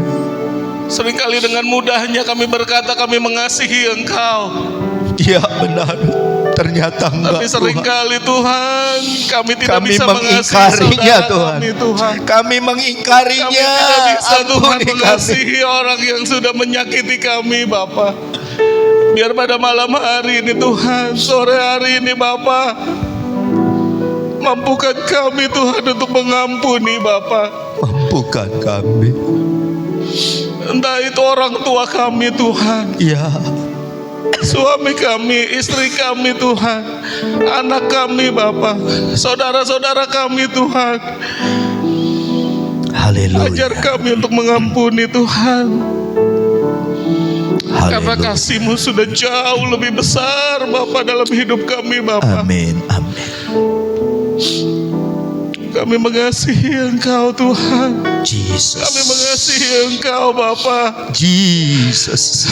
Speaker 2: Seringkali dengan mudahnya kami berkata kami mengasihi Engkau.
Speaker 1: Ya benar. Ternyata enggak.
Speaker 2: Tapi seringkali Tuhan kami tidak
Speaker 1: Kami
Speaker 2: bisa mengasihi
Speaker 1: mengingkarinya,
Speaker 2: saudara
Speaker 1: Tuhan.
Speaker 2: kami Tuhan.
Speaker 1: Kami
Speaker 2: Kami
Speaker 1: mengingkarinya.
Speaker 2: tidak bisa Tuhan
Speaker 1: Ampuni kami.
Speaker 2: mengasihi orang yang sudah menyakiti kami Bapa. Biar pada malam hari ini Tuhan, sore hari ini Bapa, mampukan kami Tuhan untuk mengampuni Bapa.
Speaker 1: Mampukan kami.
Speaker 2: Entah itu orang tua kami Tuhan,
Speaker 1: Ya.
Speaker 2: suami kami, istri kami Tuhan, anak kami Bapa, saudara-saudara kami Tuhan.
Speaker 1: Haleluya.
Speaker 2: Ajar kami untuk mengampuni Tuhan. Karena
Speaker 1: Haleluya.
Speaker 2: kasih-Mu sudah jauh lebih besar Bapa dalam hidup kami Bapa.
Speaker 1: Amin. Amin.
Speaker 2: Kami mengasihi Engkau Tuhan.
Speaker 1: Jesus.
Speaker 2: Kami mengasihi Engkau Bapa.
Speaker 1: Jesus.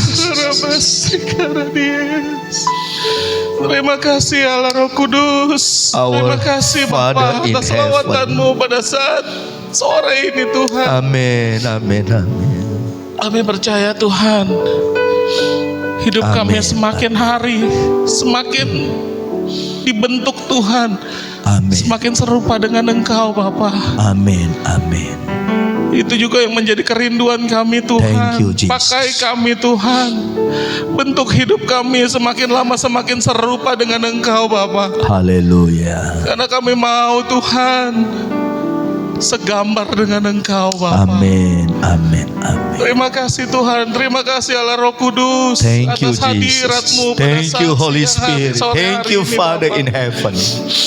Speaker 2: Terima kasih Allah Roh Kudus.
Speaker 1: Our
Speaker 2: Terima kasih Bapa
Speaker 1: Father in
Speaker 2: atas
Speaker 1: heaven.
Speaker 2: lawatan-Mu pada saat sore ini Tuhan.
Speaker 1: Amin. Amin. Amin.
Speaker 2: Kami percaya Tuhan, hidup kami
Speaker 1: Amin.
Speaker 2: semakin hari semakin dibentuk Tuhan,
Speaker 1: Amin.
Speaker 2: semakin serupa dengan Engkau Bapa.
Speaker 1: Amin. Amin.
Speaker 2: Itu juga yang menjadi kerinduan kami Tuhan.
Speaker 1: Thank you, Jesus.
Speaker 2: Pakai kami Tuhan, bentuk hidup kami semakin lama semakin serupa dengan Engkau Bapa.
Speaker 1: Haleluya.
Speaker 2: Karena kami mau Tuhan segambar dengan Engkau Bapa.
Speaker 1: Amin. Amin. Amin.
Speaker 2: Terima kasih Tuhan, terima kasih Allah Roh Kudus
Speaker 1: Thank you,
Speaker 2: atas hadirat-Mu
Speaker 1: Jesus.
Speaker 2: pada
Speaker 1: Thank
Speaker 2: saat
Speaker 1: you, Holy
Speaker 2: siang hari,
Speaker 1: Spirit.
Speaker 2: sore
Speaker 1: Thank
Speaker 2: hari
Speaker 1: you,
Speaker 2: ini,
Speaker 1: Father
Speaker 2: Bapa.
Speaker 1: in heaven.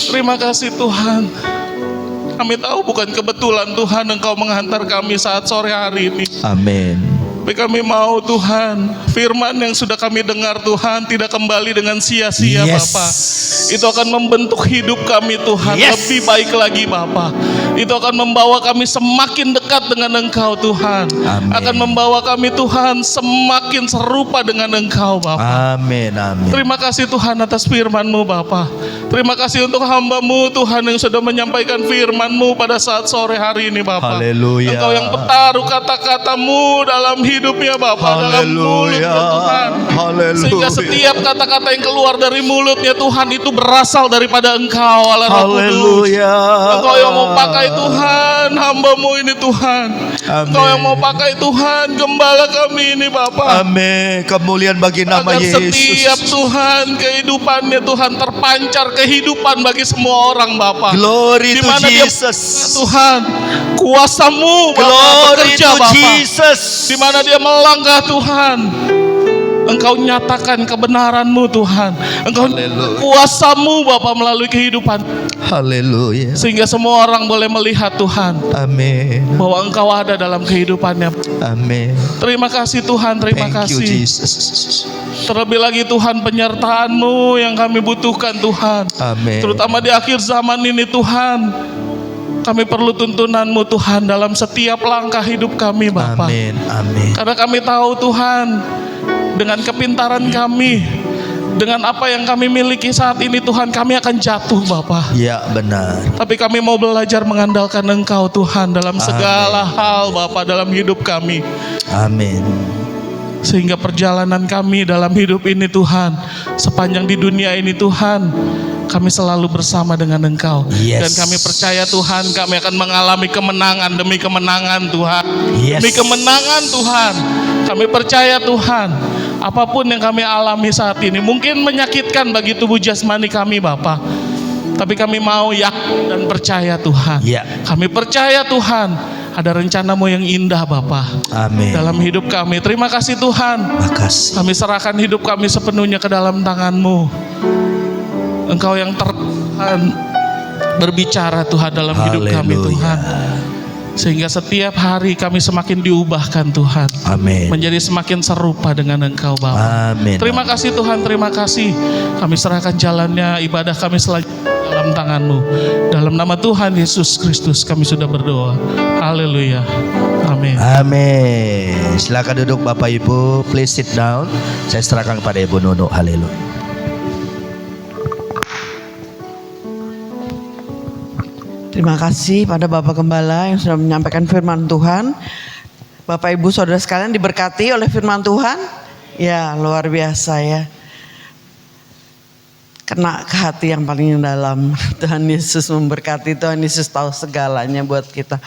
Speaker 2: Terima kasih Tuhan. Kami tahu bukan kebetulan Tuhan Engkau menghantar kami saat sore hari ini.
Speaker 1: Amin.
Speaker 2: Tapi kami mau Tuhan, firman yang sudah kami dengar Tuhan tidak kembali dengan sia-sia
Speaker 1: Yes.
Speaker 2: Bapa. Itu akan membentuk hidup kami Tuhan
Speaker 1: Yes.
Speaker 2: lebih baik lagi Bapa. Itu akan membawa kami semakin dekat dengan Engkau Tuhan.
Speaker 1: Amin.
Speaker 2: Akan membawa kami Tuhan semakin serupa dengan Engkau Bapa.
Speaker 1: Amin. Amin.
Speaker 2: Terima kasih Tuhan atas firman-Mu Bapa. Terima kasih untuk hamba-Mu Tuhan yang sudah menyampaikan firman-Mu pada saat sore hari ini Bapa.
Speaker 1: Haleluya.
Speaker 2: Engkau yang bertaruh kata-kata-Mu dalam hidupnya Bapa, dalam mulutnya Tuhan.
Speaker 1: Haleluya.
Speaker 2: Sehingga setiap kata-kata yang keluar dari mulutnya Tuhan itu berasal daripada Engkau Allah Roh Kudus.
Speaker 1: Haleluya.
Speaker 2: Engkau yang mau pakai Tuhan hamba-Mu ini Tuhan.
Speaker 1: Amin.
Speaker 2: Engkau yang mau pakai Tuhan gembala kami ini Bapa.
Speaker 1: Amin. Kemuliaan bagi nama
Speaker 2: Agar
Speaker 1: Yesus.
Speaker 2: setiap Tuhan kehidupannya Tuhan terpancar kehidupan bagi semua orang Bapa.
Speaker 1: Glory
Speaker 2: Di
Speaker 1: to
Speaker 2: mana dia
Speaker 1: Jesus.
Speaker 2: Tuhan kuasa-Mu Bapa
Speaker 1: Glory
Speaker 2: bekerja
Speaker 1: to
Speaker 2: Bapa.
Speaker 1: Jesus.
Speaker 2: Di mana dia melangkah Tuhan, Engkau nyatakan kebenaran-Mu Tuhan. Engkau
Speaker 1: Haleluya.
Speaker 2: kuasa-Mu Bapa melalui kehidupan.
Speaker 1: Haleluya.
Speaker 2: Sehingga semua orang boleh melihat Tuhan
Speaker 1: Amin.
Speaker 2: bahwa Engkau ada dalam kehidupannya.
Speaker 1: Amin.
Speaker 2: Terima kasih Tuhan, terima
Speaker 1: Thank you
Speaker 2: kasih.
Speaker 1: Jesus.
Speaker 2: Terlebih lagi Tuhan, penyertaan-Mu yang kami butuhkan Tuhan.
Speaker 1: Amin.
Speaker 2: Terutama di akhir zaman ini Tuhan. Kami perlu tuntunan-Mu Tuhan dalam setiap langkah hidup kami Bapa.
Speaker 1: Amin. Amin.
Speaker 2: Karena kami tahu Tuhan, dengan kepintaran kami, dengan apa yang kami miliki saat ini Tuhan, kami akan jatuh Bapa.
Speaker 1: Ya benar.
Speaker 2: Tapi kami mau belajar mengandalkan Engkau Tuhan dalam segala hal Bapa dalam hidup kami.
Speaker 1: Amin.
Speaker 2: Sehingga perjalanan kami dalam hidup ini Tuhan, sepanjang di dunia ini Tuhan, kami selalu bersama dengan Engkau.
Speaker 1: Yes.
Speaker 2: Dan kami percaya Tuhan, kami akan mengalami kemenangan demi kemenangan Tuhan.
Speaker 1: Yes.
Speaker 2: Demi kemenangan Tuhan. Kami percaya Tuhan, apapun yang kami alami saat ini mungkin menyakitkan bagi tubuh jasmani kami Bapa. Tapi kami mau yakin dan percaya Tuhan.
Speaker 1: Ya.
Speaker 2: Kami percaya Tuhan, ada rencana-Mu yang indah Bapa
Speaker 1: Amin.
Speaker 2: dalam hidup kami. Terima kasih Tuhan.
Speaker 1: Makasih.
Speaker 2: Kami serahkan hidup kami sepenuhnya ke dalam tangan-Mu. Engkau yang Tuhan berbicara Tuhan dalam hidup kami Tuhan. Sehingga setiap hari kami semakin diubahkan Tuhan.
Speaker 1: Amin.
Speaker 2: Menjadi semakin serupa dengan Engkau Bapa.
Speaker 1: Amin.
Speaker 2: Terima kasih Tuhan, terima kasih. Kami serahkan jalannya ibadah kami selanjutnya dalam tangan-Mu. Dalam nama Tuhan Yesus Kristus kami sudah berdoa. Haleluya. Amin.
Speaker 1: Amin. Silakan duduk Bapak Ibu. Please sit down. Saya serahkan kepada Ibu Nunu. Haleluya.
Speaker 3: Terima kasih pada Bapak Gembala yang sudah menyampaikan firman Tuhan. Bapak Ibu Saudara sekalian diberkati oleh firman Tuhan. Ya luar biasa ya. Kena ke hati yang paling dalam. Tuhan Yesus memberkati, Tuhan Yesus tahu segalanya buat kita.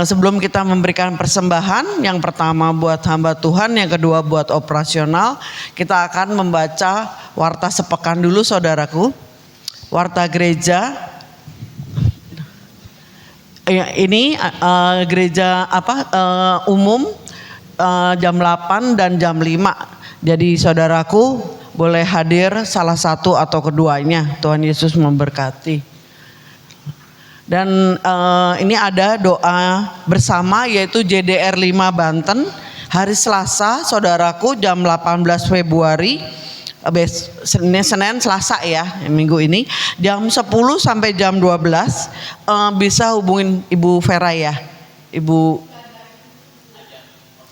Speaker 3: Sebelum kita memberikan persembahan, yang pertama buat hamba Tuhan, yang kedua buat operasional, kita akan membaca warta sepekan dulu saudaraku. Warta gereja. Ini gereja umum jam 8 dan jam 5. Jadi saudaraku boleh hadir salah satu atau keduanya. Tuhan Yesus memberkati. Dan ini ada doa bersama yaitu JDR 5 Banten hari Selasa saudaraku jam 18 Februari. Senin Selasa ya minggu ini jam 10 sampai jam 12 bisa hubungin Ibu Vera ya Ibu.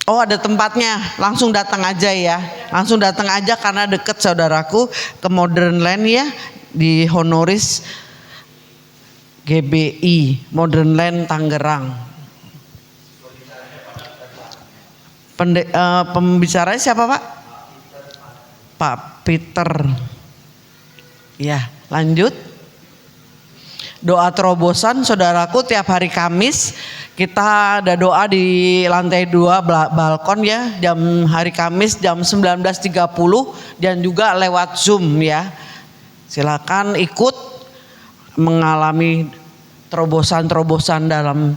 Speaker 3: Oh ada tempatnya, langsung datang aja ya, langsung datang aja karena deket saudaraku ke Modern Land ya di Honoris GBI Modern Land Tangerang. Pembicaranya siapa Pak? Pak Peter. Ya, lanjut. Doa terobosan saudaraku tiap hari Kamis kita ada doa di lantai 2 balkon ya, hari Kamis jam 19.30 dan juga lewat Zoom ya. Silakan ikut mengalami terobosan-terobosan dalam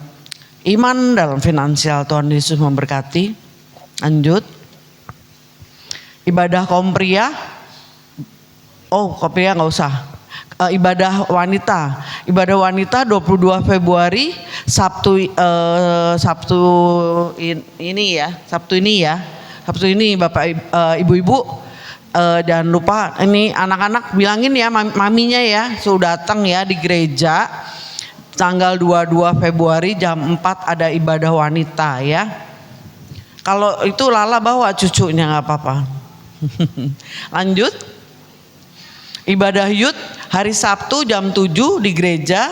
Speaker 3: iman, dalam finansial. Tuhan Yesus memberkati. Lanjut. Ibadah kompria, kompria nggak usah. Ibadah wanita 22 Februari Sabtu ini Bapak Ibu-ibu jangan lupa ini anak-anak bilangin ya maminya ya sudah datang ya di gereja tanggal 22 Februari jam 4 ada ibadah wanita ya. Kalau itu Lala bawa cucunya nggak apa-apa. Lanjut. Ibadah Youth hari Sabtu jam 7 di gereja.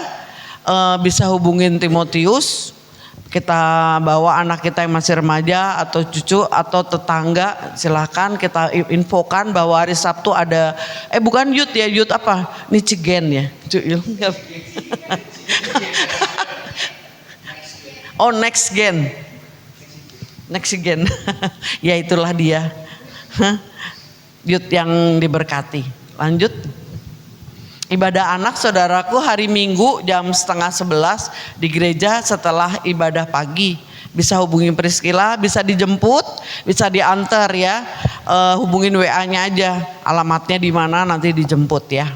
Speaker 3: Bisa hubungin Timotius. Kita bawa anak kita yang masih remaja atau cucu atau tetangga, silakan kita infokan bahwa hari Sabtu ada bukan youth ya, youth apa? Nichigen ya. Oh next gen. Ya itulah dia. Youth yang diberkati. Lanjut. Ibadah anak saudaraku hari Minggu jam 10:30 di gereja setelah ibadah pagi. Bisa hubungin Priscilla, bisa dijemput, bisa diantar ya. Hubungin WA-nya aja. Alamatnya di mana nanti dijemput ya.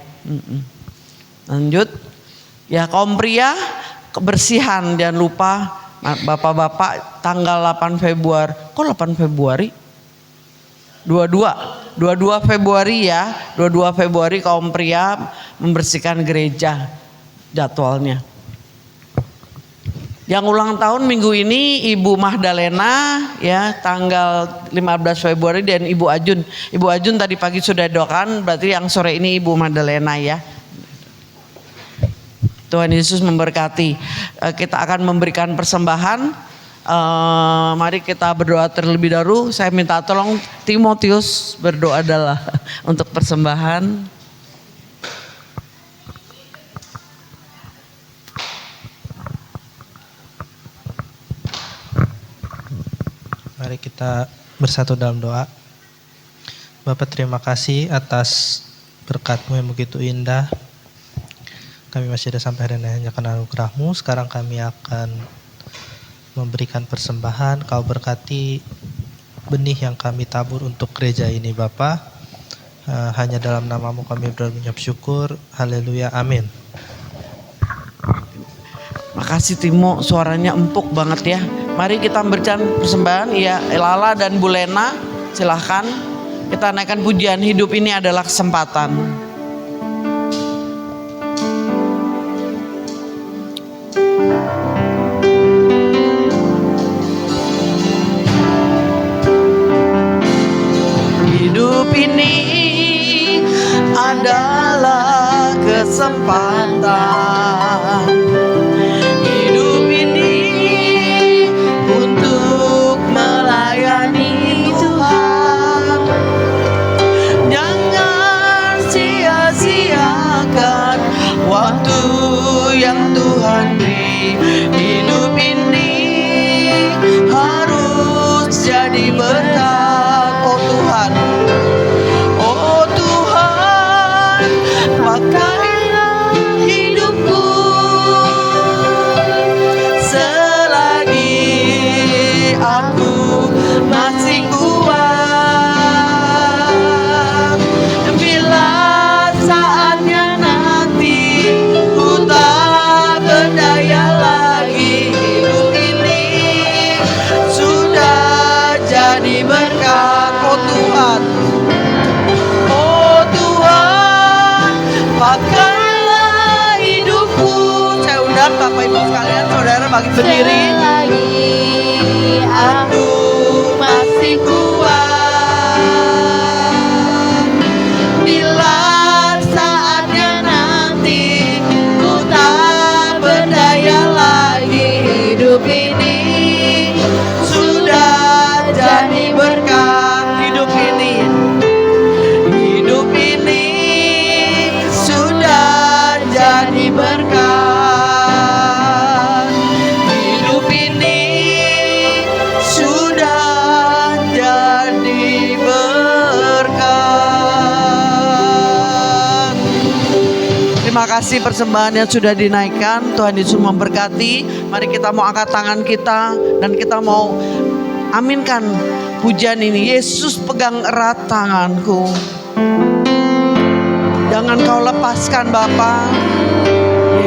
Speaker 3: Lanjut. Ya kaum pria kebersihan, jangan lupa bapak-bapak tanggal 8 Februari. Kok 8 Februari? 22 Februari ya. 22 Februari kaum pria membersihkan gereja jadwalnya. Yang ulang tahun minggu ini Ibu Magdalena ya tanggal 15 Februari dan Ibu Ajun. Ibu Ajun tadi pagi sudah doakan, berarti yang sore ini Ibu Magdalena ya. Tuhan Yesus memberkati. Kita akan memberikan persembahan. Mari kita berdoa terlebih dahulu. Saya minta tolong Timotius berdoa adalah untuk persembahan.
Speaker 4: Mari kita bersatu dalam doa. Bapak, terima kasih atas berkat-Mu yang begitu indah. Kami masih ada sampai hari ini hanya karena anugerah-Mu. Sekarang kami akan memberikan persembahan. Kau berkati benih yang kami tabur untuk gereja ini Bapak. Hanya dalam nama-Mu kami berdoa mengucap syukur. Haleluya, amin.
Speaker 3: Makasih Timo, suaranya empuk banget ya. Mari kita berikan persembahan. Ya, Lala dan Bu Lena, silahkan. Kita naikkan pujian hidup ini adalah kesempatan. Hidup ini adalah kesempatan. Hidup ini untuk melayani Tuhan. Jangan sia-siakan waktu yang Tuhan beri. Hidup ini harus jadi berkat. Oh Tuhan, oh Tuhan, pakailah hidupku selagi aku masih kuat. Bila saatnya nanti ku tak berdaya lagi, hidup ini sudah jadi berkat. Oh Tuhan, oh Tuhan, pakailah hidupku. Saya undang Bapak Ibu sekalian, saudara bagi berdiri.
Speaker 5: Selagi
Speaker 3: Aku masih kuat. Bila saatnya nanti ku tak berdaya lagi, hidup ini sudah jadi berkat. Hidup ini sudah jadi berkat. Hidup ini sudah jadi berkat. Terima kasih persembahan yang sudah dinaikkan. Tuhan Yesus memberkati. Mari kita mau angkat tangan kita dan kita mau aminkan pujian ini. Yesus pegang erat tanganku. Jangan kau lepaskan Bapa.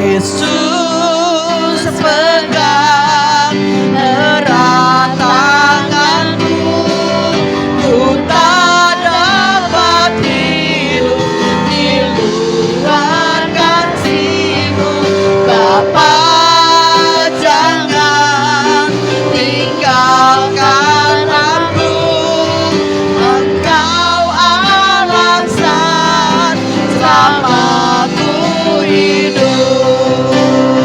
Speaker 3: Yesus pegang erat tanganku. Ku tak dapat hidup di luar kasih-Mu. Bapa, jangan tinggalkan aku. Engkau alasan selama ku hidup.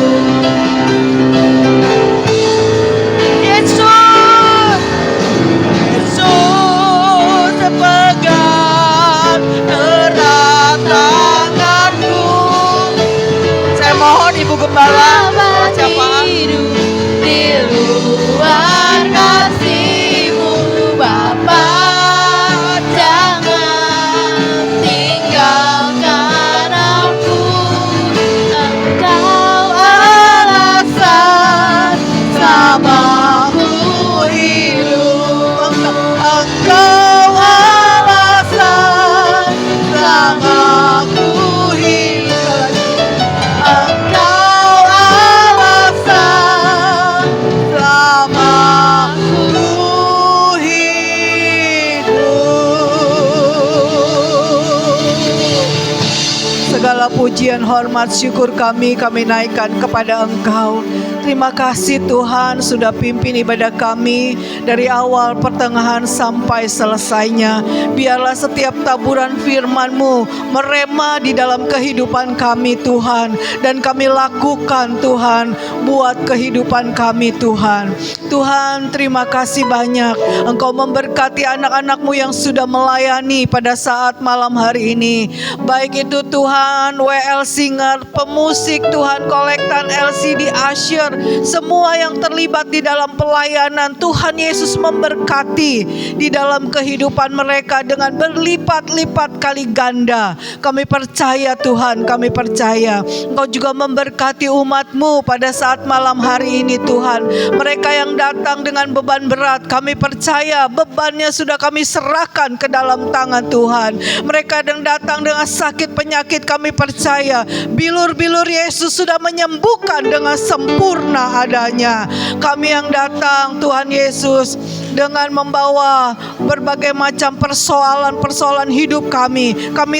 Speaker 6: pujian, hormat, syukur kami naikkan kepada Engkau. Terima kasih Tuhan sudah pimpin ibadah kami dari awal, pertengahan sampai selesainya. Biarlah setiap taburan firman-Mu merema di dalam kehidupan kami Tuhan, dan kami lakukan Tuhan buat kehidupan kami Tuhan. Tuhan, terima kasih banyak Engkau memberkati anak-anak-Mu yang sudah melayani pada saat malam hari ini. Baik itu Tuhan WL Singer, pemusik Tuhan, kolektan LCD Usher, semua yang terlibat di dalam pelayanan. Tuhan Yesus memberkati di dalam kehidupan mereka dengan berlipat-lipat kali ganda. Kami percaya Tuhan, kami percaya Engkau juga memberkati umat-Mu pada saat malam hari ini Tuhan. Mereka yang datang dengan beban berat, kami percaya bebannya sudah kami serahkan ke dalam tangan Tuhan. Mereka yang datang dengan sakit penyakit, kami percaya bilur-bilur Yesus sudah menyembuhkan dengan sempurna adanya. Kami yang datang Tuhan Yesus dengan membawa berbagai macam persoalan-persoalan hidup kami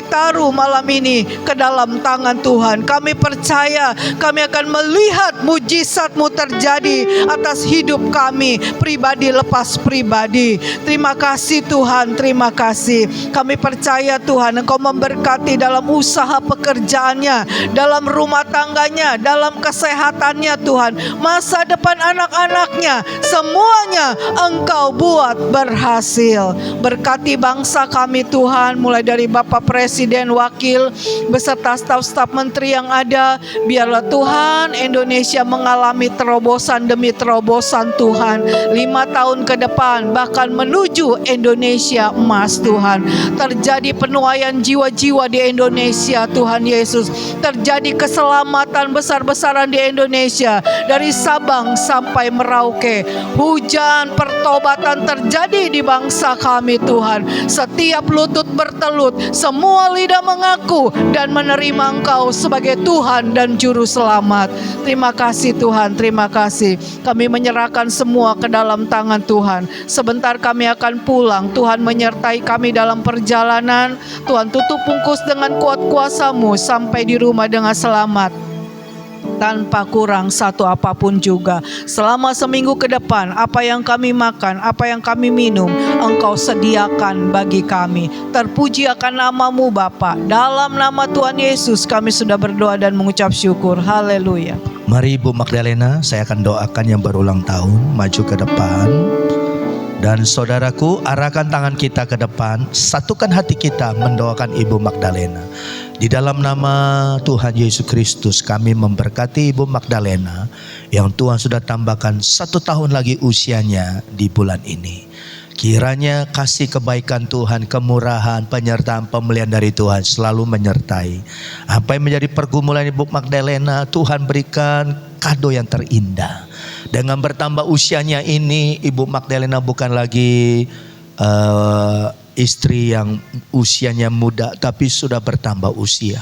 Speaker 6: taruh malam ini ke dalam tangan Tuhan. Kami percaya kami akan melihat mujizat-Mu terjadi atas hidup kami pribadi lepas pribadi. Terima kasih Tuhan, terima kasih. Kami percaya Tuhan Engkau memberkati dalam usaha pekerjaannya, dalam rumah tangganya, dalam kesehatannya Tuhan, masa depan anak-anaknya, semuanya Engkau buat berhasil. Berkati bangsa kami Tuhan, mulai dari Bapak Presiden, Wakil, beserta staf-staf menteri yang ada. Biarlah Tuhan Indonesia mengalami terobosan demi terobosan Tuhan. 5 tahun ke depan bahkan menuju Indonesia emas Tuhan. Terjadi penuaian jiwa-jiwa di Indonesia Tuhan Yesus. Terjadi keselamatan besar-besaran di Indonesia, dari Sabang sampai Merauke. Hujan pertobatan terjadi di bangsa kami Tuhan. Setiap lutut bertelut, semua lidah mengaku dan menerima Engkau sebagai Tuhan dan Juru Selamat. Terima kasih Tuhan, terima kasih. Kami menyerahkan semua ke dalam tangan Tuhan. Sebentar kami akan pulang. Tuhan menyertai kami dalam perjalanan. Tuhan tutup bungkus dengan kuat kuasa-Mu sampai di rumah dengan selamat, tanpa kurang satu apapun juga. Selama seminggu ke depan, apa yang kami makan, apa yang kami minum, Engkau sediakan bagi kami. Terpuji akan nama-Mu Bapa. Dalam nama Tuhan Yesus kami sudah berdoa dan mengucap syukur. Haleluya.
Speaker 1: Mari Ibu Magdalena, saya akan doakan yang berulang tahun maju ke depan. Dan saudaraku, arahkan tangan kita ke depan, satukan hati kita mendoakan Ibu Magdalena. Di dalam nama Tuhan Yesus Kristus kami memberkati Ibu Magdalena yang Tuhan sudah tambahkan 1 tahun lagi usianya di bulan ini. Kiranya kasih kebaikan Tuhan, kemurahan, penyertaan, pemeliharaan dari Tuhan selalu menyertai. Apa yang menjadi pergumulan Ibu Magdalena, Tuhan berikan kado yang terindah. Dengan bertambah usianya ini, Ibu Magdalena bukan lagi istri yang usianya muda, tapi sudah bertambah usia.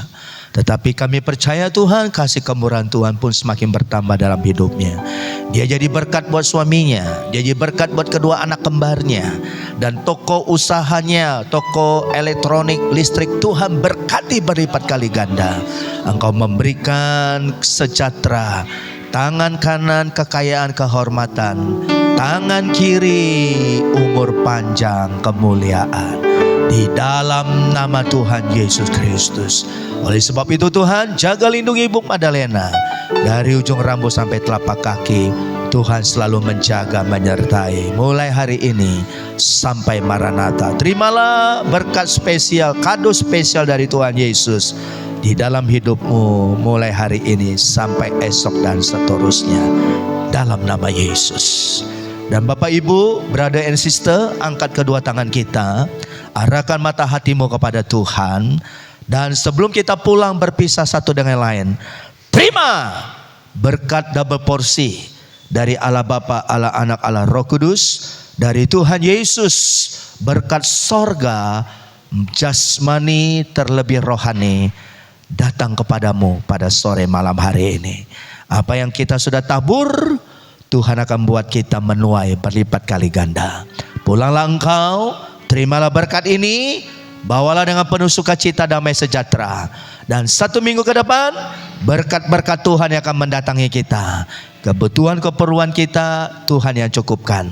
Speaker 1: Tetapi kami percaya Tuhan, kasih kemurahan Tuhan pun semakin bertambah dalam hidupnya. Dia jadi berkat buat suaminya, dia jadi berkat buat kedua anak kembarnya, dan toko usahanya, toko elektronik, listrik, Tuhan berkati berlipat kali ganda. Engkau memberikan sejahtera, tangan kanan kekayaan kehormatan, tangan kiri umur panjang kemuliaan. Di dalam nama Tuhan Yesus Kristus. Oleh sebab itu Tuhan, jaga lindungi Ibu Magdalena dari ujung rambut sampai telapak kaki. Tuhan selalu menjaga, menyertai mulai hari ini sampai Maranatha. Terimalah berkat spesial, kado spesial dari Tuhan Yesus di dalam hidupmu mulai hari ini sampai esok dan seterusnya, dalam nama Yesus. Dan Bapak Ibu, brother and sister, angkat kedua tangan kita, arahkan mata hatimu kepada Tuhan. Dan sebelum kita pulang berpisah satu dengan lain, terima berkat double porsi dari Allah Bapa, Allah Anak, Allah Roh Kudus, dari Tuhan Yesus, berkat sorga, jasmani terlebih rohani, datang kepadamu pada sore malam hari ini. Apa yang kita sudah tabur, Tuhan akan buat kita menuai berlipat kali ganda. Pulanglah engkau, terimalah berkat ini, Bawalah dengan penuh sukacita, damai sejahtera. Dan 1 minggu ke depan, berkat-berkat Tuhan yang akan mendatangi kita. Kebutuhan-keperluan kita Tuhan yang cukupkan.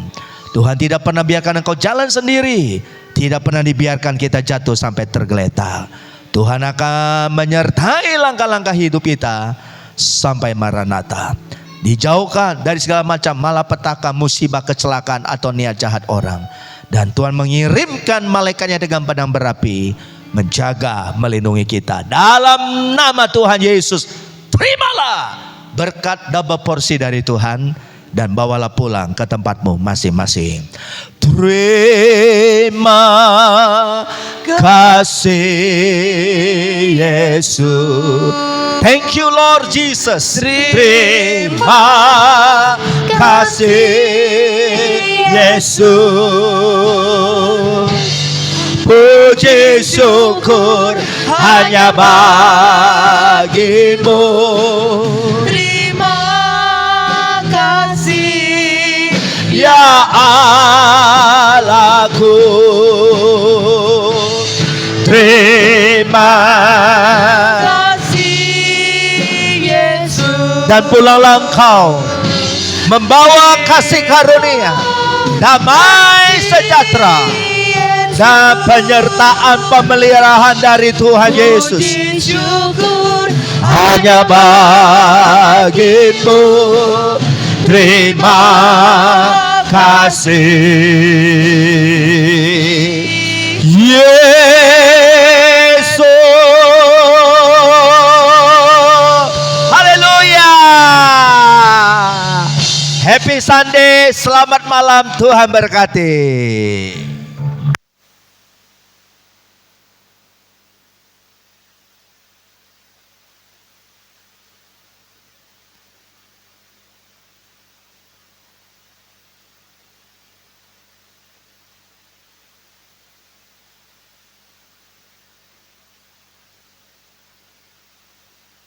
Speaker 1: Tuhan tidak pernah biarkan engkau jalan sendiri. Tidak pernah dibiarkan kita jatuh sampai tergeletak. Tuhan akan menyertai langkah-langkah hidup kita sampai Maranatha. Dijauhkan dari segala macam malapetaka, musibah, kecelakaan atau niat jahat orang. Dan Tuhan mengirimkan malaikatnya dengan pedang berapi menjaga, melindungi kita. Dalam nama Tuhan Yesus, terimalah berkat double porsi dari Tuhan dan bawalah pulang ke tempatmu masing-masing. Terima kasih Yesus. Thank you Lord Jesus. Terima kasih Yesus. Puji syukur hanya bagimu.
Speaker 3: Terima kasih
Speaker 1: Ya Allahku. Terima dan pulanglah engkau membawa kasih karunia, damai sejahtera dan penyertaan pemeliharaan dari Tuhan Yesus hanya bagimu. Terima kasih Yesus. Happy Sunday, selamat malam, Tuhan berkati.